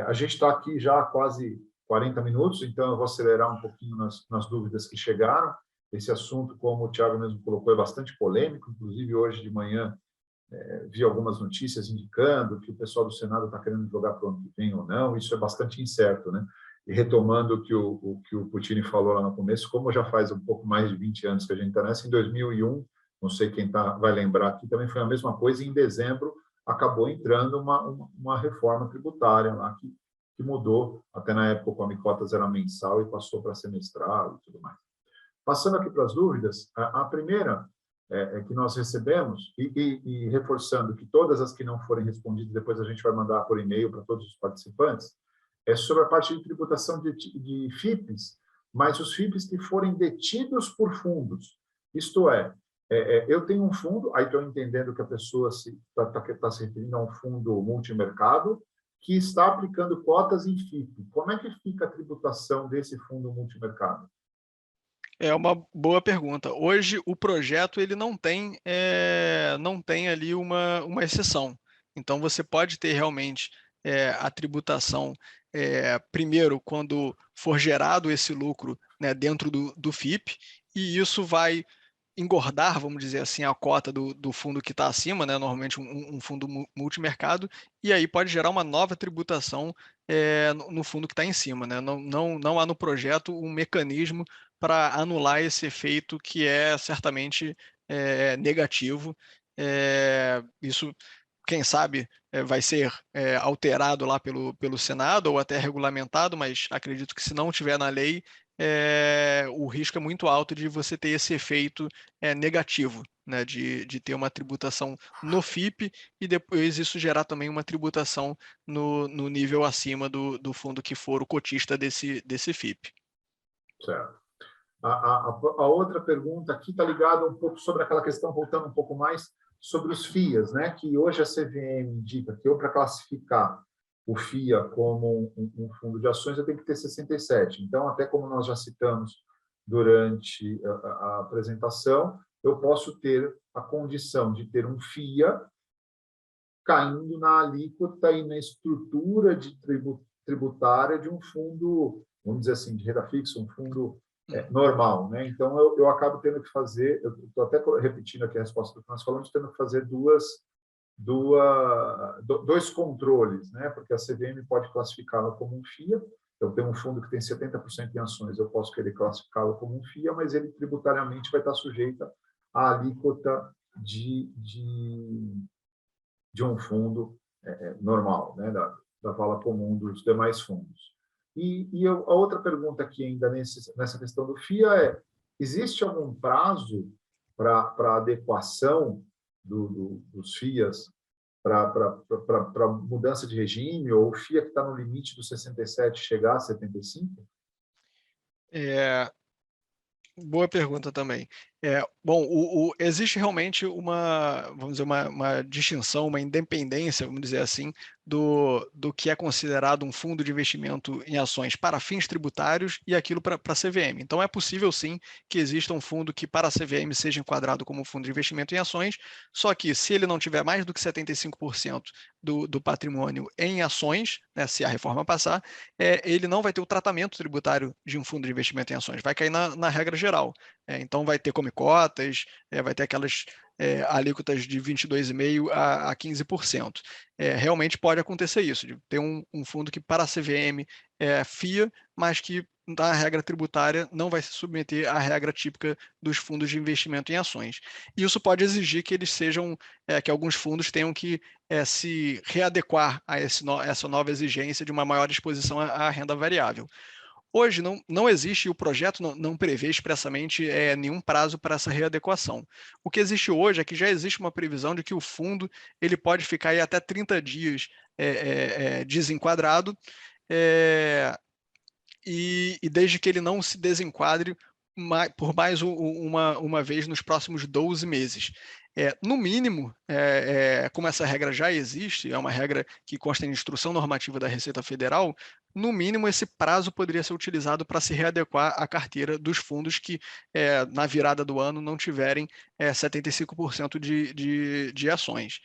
A gente está aqui já há quase 40 minutos, então eu vou acelerar um pouquinho nas dúvidas que chegaram. Esse assunto, como o Thiago mesmo colocou, é bastante polêmico, inclusive hoje de manhã vi algumas notícias indicando que o pessoal do Senado está querendo jogar para o ano que vem ou não, isso é bastante incerto, né? E retomando o que o Puccini falou lá no começo, como já faz um pouco mais de 20 anos que a gente está nessa, em 2001, não sei quem vai lembrar aqui, também foi a mesma coisa, e em dezembro acabou entrando uma reforma tributária lá que mudou, até na época o Comicotas era mensal e passou para semestral e tudo mais. Passando aqui para as dúvidas, a primeira que nós recebemos, e reforçando que todas as que não forem respondidas, depois a gente vai mandar por e-mail para todos os participantes, é sobre a parte de tributação de FIPs, mas os FIPs que forem detidos por fundos. Isto é, eu tenho um fundo, aí estou entendendo que a pessoa está se referindo a um fundo multimercado, que está aplicando cotas em FIP. Como é que fica a tributação desse fundo multimercado? É uma boa pergunta. Hoje, o projeto ele não tem ali uma exceção. Então, você pode ter realmente a tributação, primeiro, quando for gerado esse lucro, né, dentro do FIP, e isso vai engordar, vamos dizer assim, a cota do fundo que está acima, né, normalmente um fundo multimercado, e aí pode gerar uma nova tributação no fundo que está em cima. Né? Não há no projeto um mecanismo para anular esse efeito que é certamente negativo. Isso, quem sabe, vai ser alterado lá pelo Senado ou até regulamentado, mas acredito que se não tiver na lei, o risco é muito alto de você ter esse efeito negativo, né, de ter uma tributação no FIP e depois isso gerar também uma tributação no nível acima do fundo que for o cotista desse FIP. Certo. A outra pergunta aqui está ligada um pouco sobre aquela questão, voltando um pouco mais sobre os FIAs, né? Que hoje a CVM indica que eu, para classificar o FIA como um fundo de ações, eu tenho que ter 67. Então, até como nós já citamos durante a apresentação, eu posso ter a condição de ter um FIA caindo na alíquota e na estrutura tributária de um fundo, vamos dizer assim, de renda fixa, um fundo normal, né? Então, eu acabo tendo que fazer, eu estou até repetindo aqui a resposta que nós falamos, tendo que fazer dois controles, né? Porque a CVM pode classificá-lo como um FIA. Eu tenho um fundo que tem 70% em ações, eu posso querer classificá-lo como um FIA, mas ele tributariamente vai estar sujeito à alíquota de um fundo normal, né? Da vala comum dos demais fundos. A outra pergunta aqui ainda nessa questão do FIA é: existe algum prazo para adequação dos FIAs para mudança de regime, ou o FIA que está no limite dos 67 chegar a 75? Boa pergunta também. Bom, existe realmente vamos dizer, uma distinção, uma independência, vamos dizer assim, do que é considerado um fundo de investimento em ações para fins tributários e aquilo para a CVM. Então, é possível, sim, que exista um fundo que para a CVM seja enquadrado como fundo de investimento em ações, só que se ele não tiver mais do que 75% do patrimônio em ações, né, se a reforma passar, ele não vai ter o tratamento tributário de um fundo de investimento em ações, vai cair na regra geral. Então, vai ter come-cotas, vai ter aquelas alíquotas de 22,5% a 15%. Realmente pode acontecer isso, de ter um fundo que para a CVM é FIA, mas que na regra tributária não vai se submeter à regra típica dos fundos de investimento em ações. Isso pode exigir que eles sejam, que alguns fundos tenham que se readequar a essa nova exigência de uma maior exposição à renda variável. Hoje não existe, e o projeto não prevê expressamente nenhum prazo para essa readequação. O que existe hoje é que já existe uma previsão de que o fundo ele pode ficar aí até 30 dias desenquadrado, e desde que ele não se desenquadre por mais uma vez nos próximos 12 meses. No mínimo, como essa regra já existe, é uma regra que consta em instrução normativa da Receita Federal, no mínimo esse prazo poderia ser utilizado para se readequar à carteira dos fundos que, na virada do ano, não tiverem 75% de ações.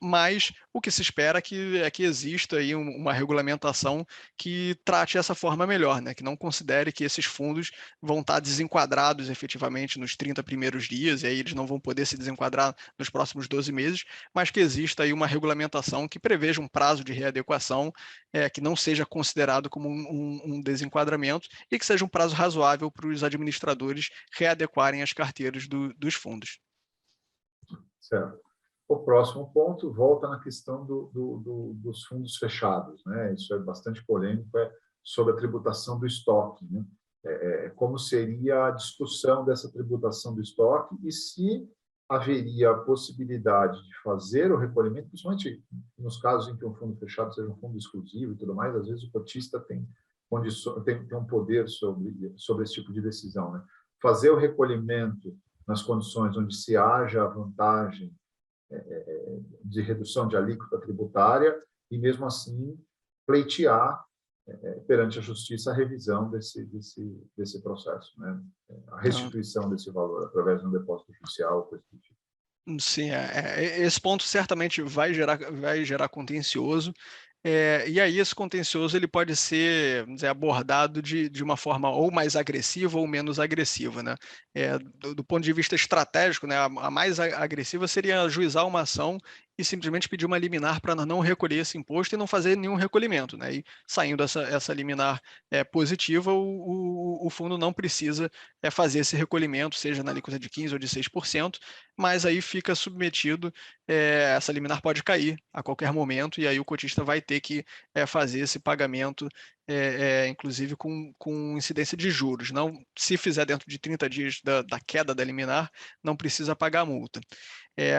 Mas o que se espera é que exista aí uma regulamentação que trate essa forma melhor, né? Que não considere que esses fundos vão estar desenquadrados efetivamente nos 30 primeiros dias, e aí eles não vão poder se desenquadrar nos próximos 12 meses, mas que exista aí uma regulamentação que preveja um prazo de readequação que não seja considerado como um desenquadramento e que seja um prazo razoável para os administradores readequarem as carteiras dos fundos. Certo. O próximo ponto volta na questão dos fundos fechados, né? Isso é bastante polêmico, sobre a tributação do estoque, né? Como seria a discussão dessa tributação do estoque e se haveria a possibilidade de fazer o recolhimento, principalmente nos casos em que um fundo fechado seja um fundo exclusivo e tudo mais, às vezes o cotista tem um poder sobre esse tipo de decisão, né? Fazer o recolhimento nas condições onde se haja a vantagem de redução de alíquota tributária e, mesmo assim, pleitear perante a justiça a revisão desse processo, né? A restituição desse valor através de um depósito judicial, coisa do tipo. Sim, esse ponto certamente vai gerar contencioso. E aí esse contencioso ele pode ser, vamos dizer, abordado de uma forma ou mais agressiva ou menos agressiva, né? Do ponto de vista estratégico, né, a mais agressiva seria ajuizar uma ação e simplesmente pedir uma liminar para não recolher esse imposto e não fazer nenhum recolhimento, né? E saindo essa liminar positiva, o fundo não precisa fazer esse recolhimento, seja na alíquota de 15% ou de 6%, mas aí fica submetido, essa liminar pode cair a qualquer momento, e aí o cotista vai ter que fazer esse pagamento, inclusive com incidência de juros. Não, se fizer dentro de 30 dias da queda da liminar, não precisa pagar a multa.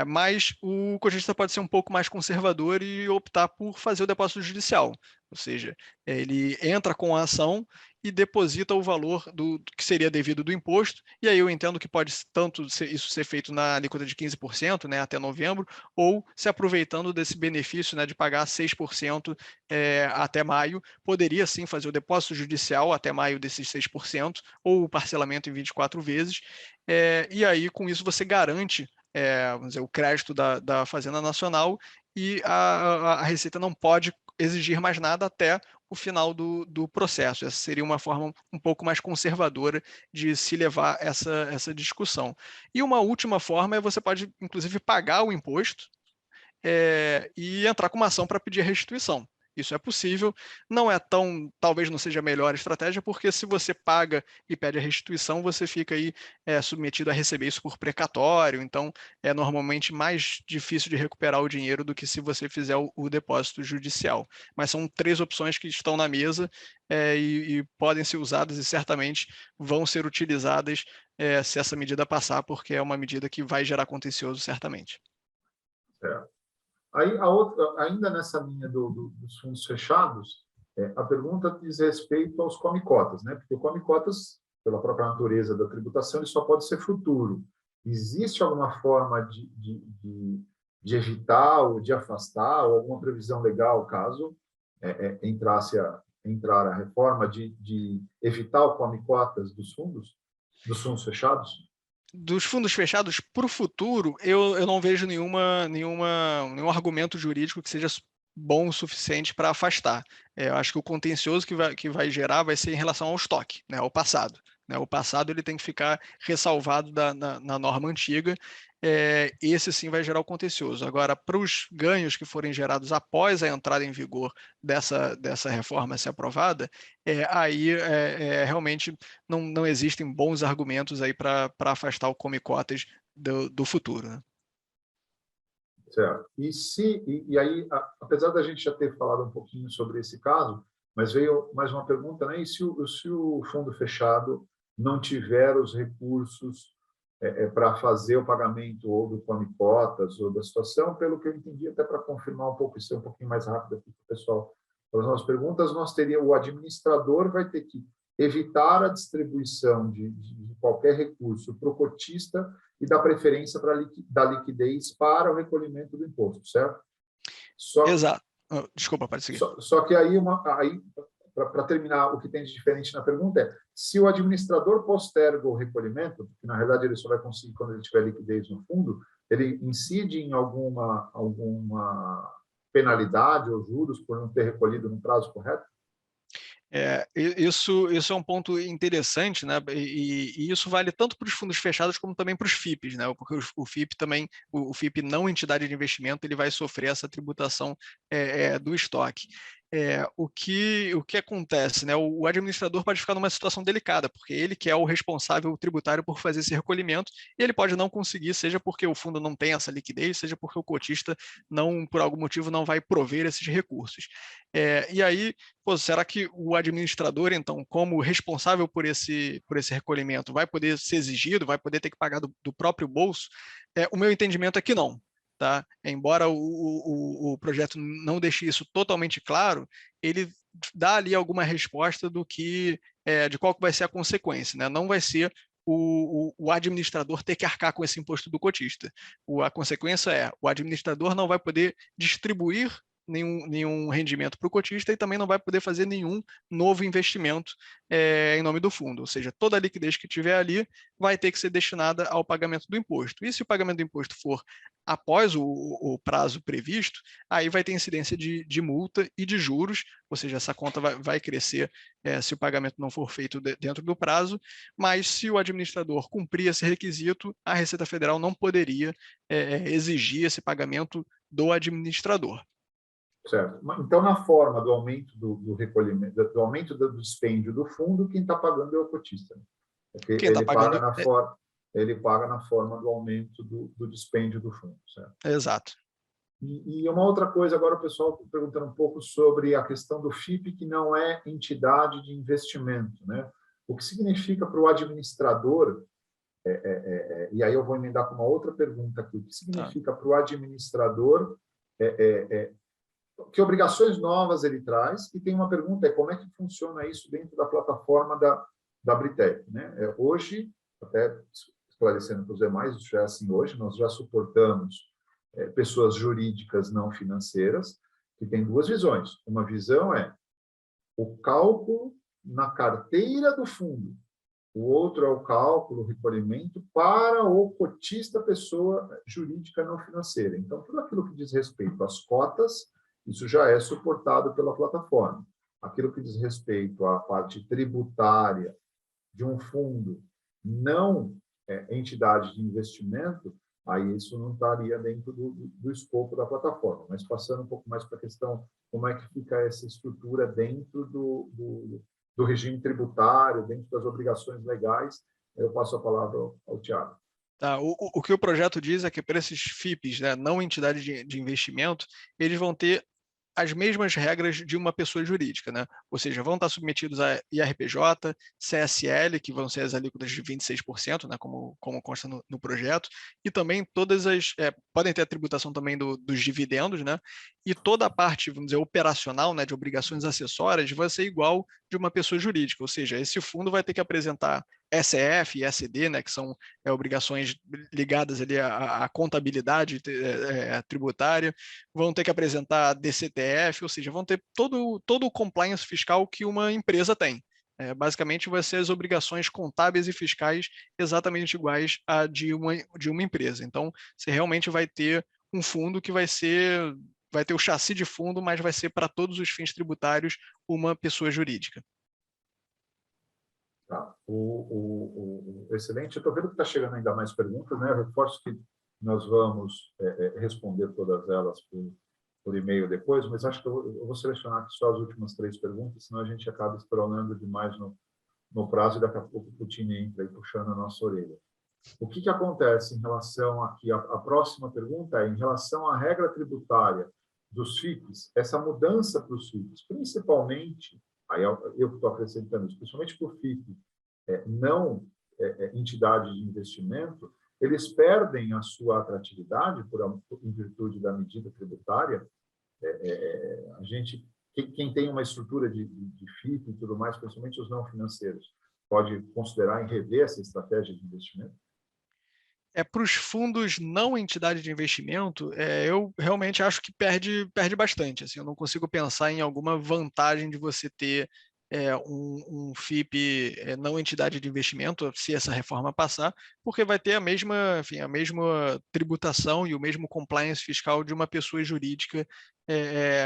Mas o cotista pode ser um pouco mais conservador e optar por fazer o depósito judicial, ou seja, ele entra com a ação e deposita o valor do que seria devido do imposto, e aí eu entendo que pode tanto isso ser feito na alíquota de 15%, né, até novembro, ou se aproveitando desse benefício, né, de pagar 6% até maio, poderia sim fazer o depósito judicial até maio desses 6%, ou o parcelamento em 24 vezes, e aí com isso você garante vamos dizer, o crédito da Fazenda Nacional, e a Receita não pode exigir mais nada até o final do processo. Essa seria uma forma um pouco mais conservadora de se levar essa discussão. E uma última forma é você pode, inclusive, pagar o imposto e entrar com uma ação para pedir restituição. Isso é possível, não é talvez não seja a melhor estratégia, porque se você paga e pede a restituição, você fica aí submetido a receber isso por precatório, então é normalmente mais difícil de recuperar o dinheiro do que se você fizer o depósito judicial. Mas são 3 opções que estão na mesa e podem ser usadas e certamente vão ser utilizadas se essa medida passar, porque é uma medida que vai gerar contencioso certamente. Certo. Aí, a outra, ainda nessa linha dos fundos fechados, a pergunta diz respeito aos come-cotas, né? Porque o come-cotas, pela própria natureza da tributação, ele só pode ser futuro. Existe alguma forma de evitar ou de afastar, ou alguma previsão legal, caso entrar a reforma, de evitar o come-cotas dos fundos fechados? Dos fundos fechados para o futuro, eu não vejo nenhum argumento jurídico que seja bom o suficiente para afastar. Eu acho que o contencioso que vai gerar vai ser em relação ao estoque, né, ao passado. Né? O passado ele tem que ficar ressalvado na norma antiga, esse sim vai gerar o contencioso. Agora, para os ganhos que forem gerados após a entrada em vigor dessa reforma ser aprovada, aí realmente não existem bons argumentos aí para afastar o come-cotas do futuro. Né? Certo. E aí, apesar da gente já ter falado um pouquinho sobre esse caso, mas veio mais uma pergunta, né? E se o fundo fechado não tiver os recursos para fazer o pagamento ou do come-cotas ou da situação, pelo que eu entendi, até para confirmar um pouco, isso é um pouquinho mais rápido aqui para o pessoal, para as nossas perguntas, o administrador vai ter que evitar a distribuição de qualquer recurso para o cotista e dar preferência da liquidez para o recolhimento do imposto, certo? Exato. Desculpa, pode seguir. Só que aí para terminar, o que tem de diferente na pergunta é, se o administrador posterga o recolhimento, que na realidade ele só vai conseguir quando ele tiver liquidez no fundo, ele incide em alguma penalidade ou juros por não ter recolhido no prazo correto? Isso é um ponto interessante, né? E isso vale tanto para os fundos fechados como também para os FIPs, né? Porque o FIP também, o FIP não entidade de investimento, ele vai sofrer essa tributação do estoque. O que acontece, né? O administrador pode ficar numa situação delicada, porque ele que é o responsável tributário por fazer esse recolhimento, e ele pode não conseguir, seja porque o fundo não tem essa liquidez, seja porque o cotista por algum motivo, não vai prover esses recursos. E aí, será que o administrador, então, como responsável por esse recolhimento, vai poder ser exigido, vai poder ter que pagar do próprio bolso? O meu entendimento é que não. Tá? Embora o projeto não deixe isso totalmente claro, ele dá ali alguma resposta de qual que vai ser a consequência. Né? Não vai ser o administrador ter que arcar com esse imposto do cotista. A consequência é o administrador não vai poder distribuir nenhum rendimento para o cotista e também não vai poder fazer nenhum novo investimento em nome do fundo, ou seja, toda a liquidez que tiver ali vai ter que ser destinada ao pagamento do imposto. E se o pagamento do imposto for após o prazo previsto, aí vai ter incidência de multa e de juros, ou seja, essa conta vai crescer se o pagamento não for feito dentro do prazo, mas se o administrador cumprir esse requisito, a Receita Federal não poderia exigir esse pagamento do administrador. Certo. Então, na forma do aumento do recolhimento, do aumento do dispêndio do fundo, quem está pagando é o cotista. Porque Quem está pagando ele paga na forma do aumento do dispêndio do fundo. Certo? Exato. E uma outra coisa, agora o pessoal está perguntando um pouco sobre a questão do FIP, que não é entidade de investimento. Né? O que significa para o administrador, e aí eu vou emendar com uma outra pergunta aqui, o que significa para o administrador que obrigações novas ele traz? E tem uma pergunta, como é que funciona isso dentro da plataforma da Britec, né? Hoje, até esclarecendo para os demais, isso já é assim hoje, nós já suportamos pessoas jurídicas não financeiras, que tem duas visões. Uma visão é o cálculo na carteira do fundo. O outro é o cálculo, o recolhimento para o cotista pessoa jurídica não financeira. Então, tudo aquilo que diz respeito às cotas, isso já é suportado pela plataforma. Aquilo que diz respeito à parte tributária de um fundo não entidade de investimento, aí isso não estaria dentro do escopo da plataforma. Mas passando um pouco mais para a questão, como é que fica essa estrutura dentro do regime tributário, dentro das obrigações legais, eu passo a palavra ao Thiago. Tá, o que o projeto diz é que para esses FIPs, né, não entidade de investimento, eles vão ter as mesmas regras de uma pessoa jurídica, né? Ou seja, vão estar submetidos a IRPJ, CSL, que vão ser as alíquotas de 26%, né, como consta no projeto, e também todas podem ter a tributação também dos dividendos, né? E toda a parte, vamos dizer, operacional, né, de obrigações acessórias vai ser igual de uma pessoa jurídica, ou seja, esse fundo vai ter que apresentar SEF e SD, né, que são obrigações ligadas ali à contabilidade tributária, vão ter que apresentar DCTF, ou seja, vão ter todo o compliance fiscal que uma empresa tem. Basicamente, vai ser as obrigações contábeis e fiscais exatamente iguais à de uma empresa. Então, você realmente vai ter um fundo que vai ter o chassi de fundo, mas vai ser para todos os fins tributários uma pessoa jurídica. Tá. Excelente. Eu estou vendo que está chegando ainda mais perguntas, né? Eu reforço que nós vamos responder todas elas por e-mail depois, mas acho que eu vou selecionar aqui só as últimas 3 perguntas, senão a gente acaba esprolando demais no prazo e daqui a pouco o Puccini entra aí puxando a nossa orelha. O que acontece em relação aqui? A próxima pergunta é em relação à regra tributária dos FIPs, essa mudança para os FIPs, principalmente, aí eu estou acrescentando isso, principalmente para o FIP, não entidade de investimento, eles perdem a sua atratividade em virtude da medida tributária. A gente, quem tem uma estrutura de FIP e tudo mais, principalmente os não financeiros, pode considerar em rever essa estratégia de investimento? Para os fundos não entidade de investimento, eu realmente acho que perde bastante. Assim, eu não consigo pensar em alguma vantagem de você ter um FIP não entidade de investimento, se essa reforma passar, porque vai ter a mesma tributação e o mesmo compliance fiscal de uma pessoa jurídica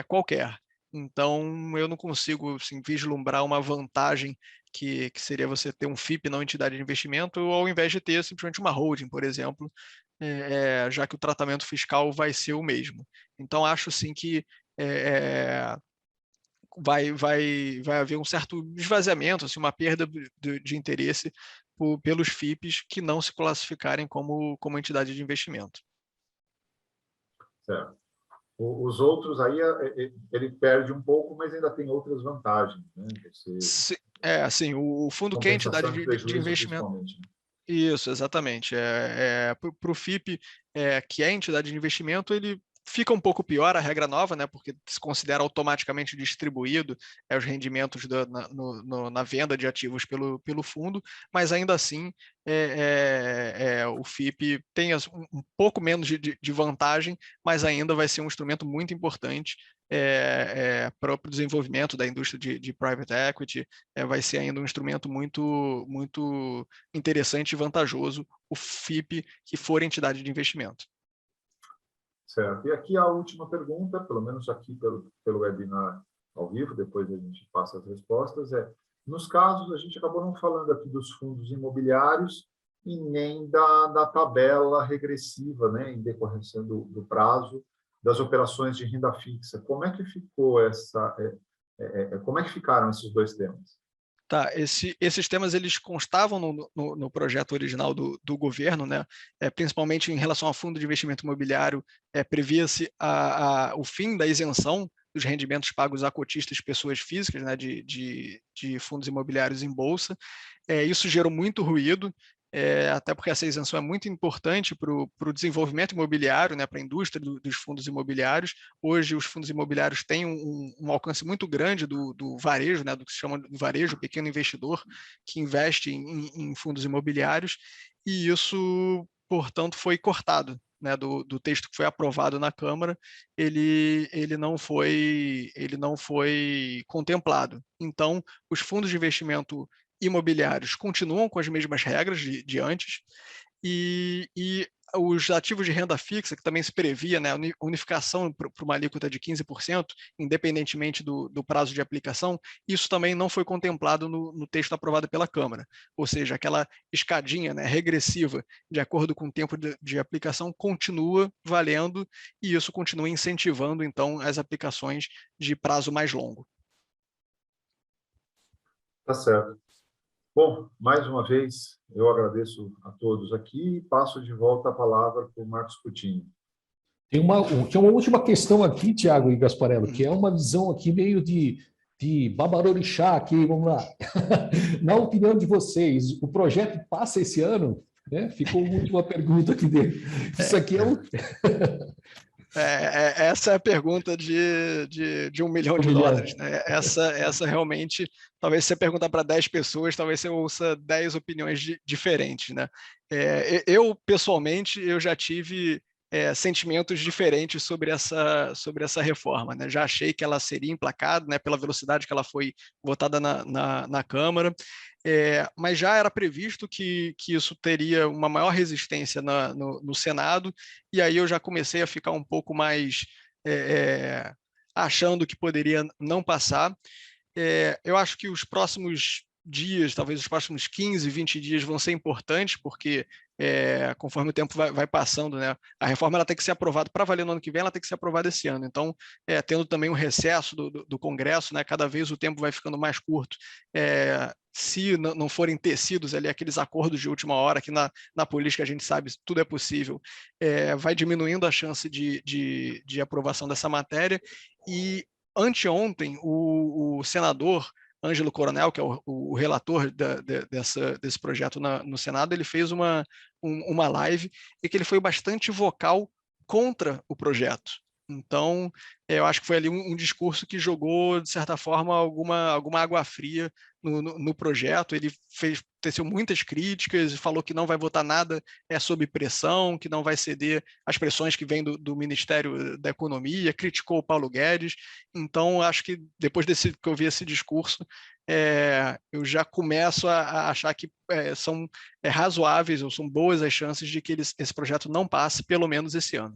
qualquer. Então, eu não consigo assim, vislumbrar uma vantagem que seria você ter um FIP não entidade de investimento, ao invés de ter simplesmente uma holding, por exemplo, já que o tratamento fiscal vai ser o mesmo. Então, acho sim que vai haver um certo esvaziamento, assim, uma perda de interesse pelos FIPs que não se classificarem como entidade de investimento. Certo. Os outros aí, ele perde um pouco, mas ainda tem outras vantagens, né? Assim, o fundo que é entidade de investimento. Né? Isso, exatamente. Para o FIP, que é entidade de investimento, ele fica um pouco pior a regra nova, né, porque se considera automaticamente distribuído os rendimentos na venda de ativos pelo fundo, mas ainda assim o FIP tem um pouco menos de vantagem, mas ainda vai ser um instrumento muito importante para o desenvolvimento da indústria de private equity, vai ser ainda um instrumento muito, muito interessante e vantajoso, o FIP que for entidade de investimento. Certo. E aqui a última pergunta, pelo menos aqui pelo webinar ao vivo, depois a gente passa as respostas, nos casos, a gente acabou não falando aqui dos fundos imobiliários e nem da tabela regressiva, né, em decorrência do prazo das operações de renda fixa. Como é que ficou como é que ficaram esses 2 temas? Tá, esses temas eles constavam no projeto original do governo, né? Principalmente em relação ao fundo de investimento imobiliário, previa-se o fim da isenção dos rendimentos pagos a cotistas pessoas físicas, né, de fundos imobiliários em bolsa. Isso gerou muito ruído. até porque essa isenção é muito importante para o desenvolvimento imobiliário, né, para a indústria dos fundos imobiliários. Hoje, os fundos imobiliários têm um alcance muito grande do varejo, né, do que se chama de varejo, o pequeno investidor que investe em fundos imobiliários, e isso, portanto, foi cortado, né, do texto que foi aprovado na Câmara, ele não foi contemplado. Então, os fundos de investimento imobiliários continuam com as mesmas regras de antes, e os ativos de renda fixa, que também se previa, né, a unificação para uma alíquota de 15%, independentemente do prazo de aplicação, isso também não foi contemplado no texto aprovado pela Câmara. Ou seja, aquela escadinha, né, regressiva, de acordo com o tempo de aplicação, continua valendo, e isso continua incentivando, então, as aplicações de prazo mais longo. Tá certo. Bom, mais uma vez, eu agradeço a todos aqui e passo de volta a palavra para o Marcos Puccini. Tem uma última questão aqui, Tiago e Gasparello, que é uma visão aqui meio de babarorixá aqui, vamos lá. Na opinião de vocês, o projeto passa esse ano? Né? Ficou a última pergunta aqui dele. Isso aqui é um... Essa é a pergunta de $1 milhão. Né? Essa realmente, talvez se você perguntar para 10 pessoas, talvez você ouça 10 opiniões diferentes. Né? Eu, pessoalmente, eu já tive sentimentos diferentes sobre essa reforma. Né? Já achei que ela seria emplacada, né, pela velocidade que ela foi votada na Câmara, mas já era previsto que isso teria uma maior resistência no Senado, e aí eu já comecei a ficar um pouco mais achando que poderia não passar. Eu acho que os próximos dias, talvez os próximos 15, 20 dias vão ser importantes, porque conforme o tempo vai passando, né, a reforma ela tem que ser aprovada para valer no ano que vem, ela tem que ser aprovada esse ano. Então, tendo também um recesso do Congresso, né, cada vez o tempo vai ficando mais curto. Se não forem tecidos ali aqueles acordos de última hora, que na política a gente sabe tudo é possível, vai diminuindo a chance de aprovação dessa matéria. E anteontem, o senador Ângelo Coronel, que é o relator desse projeto no Senado, ele fez uma live e que ele foi bastante vocal contra o projeto. Então, eu acho que foi ali um discurso que jogou, de certa forma, alguma água fria no projeto. Ele teceu muitas críticas, falou que não vai votar nada sob pressão, que não vai ceder às pressões que vêm do Ministério da Economia, criticou o Paulo Guedes. Então, acho que depois que eu vi esse discurso, eu já começo a achar que são razoáveis, ou são boas as chances de que esse projeto não passe, pelo menos esse ano.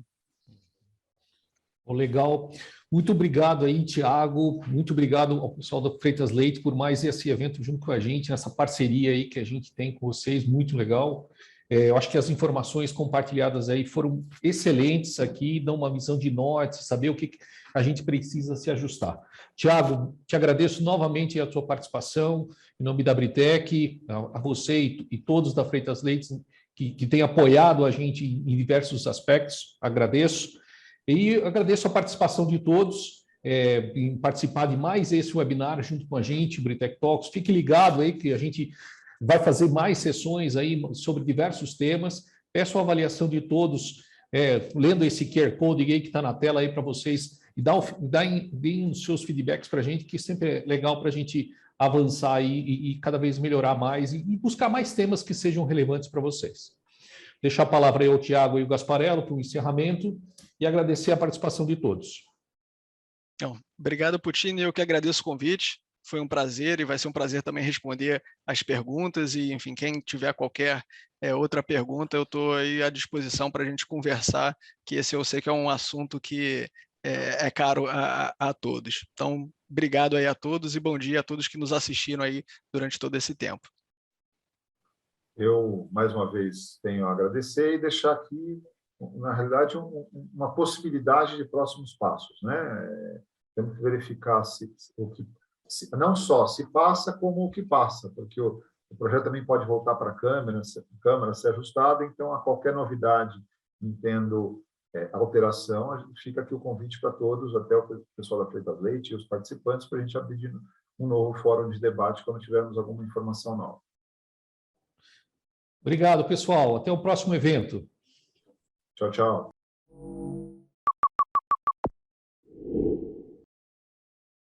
Legal. Muito obrigado aí, Tiago. Muito obrigado ao pessoal da Freitas Leite por mais esse evento junto com a gente, nessa parceria aí que a gente tem com vocês, muito legal. Eu acho que as informações compartilhadas aí foram excelentes aqui, dão uma visão de norte, saber o que a gente precisa se ajustar. Tiago, te agradeço novamente a sua participação, em nome da Britec, a você e todos da Freitas Leite que têm apoiado a gente em diversos aspectos, agradeço. E agradeço a participação de todos em participar de mais esse webinar junto com a gente, Britec Talks. Fique ligado aí que a gente vai fazer mais sessões aí sobre diversos temas. Peço a avaliação de todos, lendo esse QR Code aí que está na tela aí para vocês e deem os seus feedbacks para a gente, que sempre é legal para a gente avançar aí e cada vez melhorar mais e buscar mais temas que sejam relevantes para vocês. Deixar a palavra aí ao Tiago e ao Gasparello para o encerramento e agradecer a participação de todos. Então, obrigado, Puccini. Eu que agradeço o convite. Foi um prazer e vai ser um prazer também responder as perguntas. E, enfim, quem tiver qualquer outra pergunta, eu estou aí à disposição para a gente conversar, que esse eu sei que é um assunto que é caro a todos. Então, obrigado aí a todos e bom dia a todos que nos assistiram aí durante todo esse tempo. Eu, mais uma vez, tenho a agradecer e deixar aqui, na realidade, uma possibilidade de próximos passos, né? Temos que verificar não só se passa, como o que passa, porque o projeto também pode voltar para a Câmara ser ajustado, então, a qualquer novidade, entendo alteração, fica aqui o convite para todos, até o pessoal da Freitas Leite e os participantes, para a gente abrir um novo fórum de debate quando tivermos alguma informação nova. Obrigado, pessoal. Até o próximo evento. Tchau, tchau.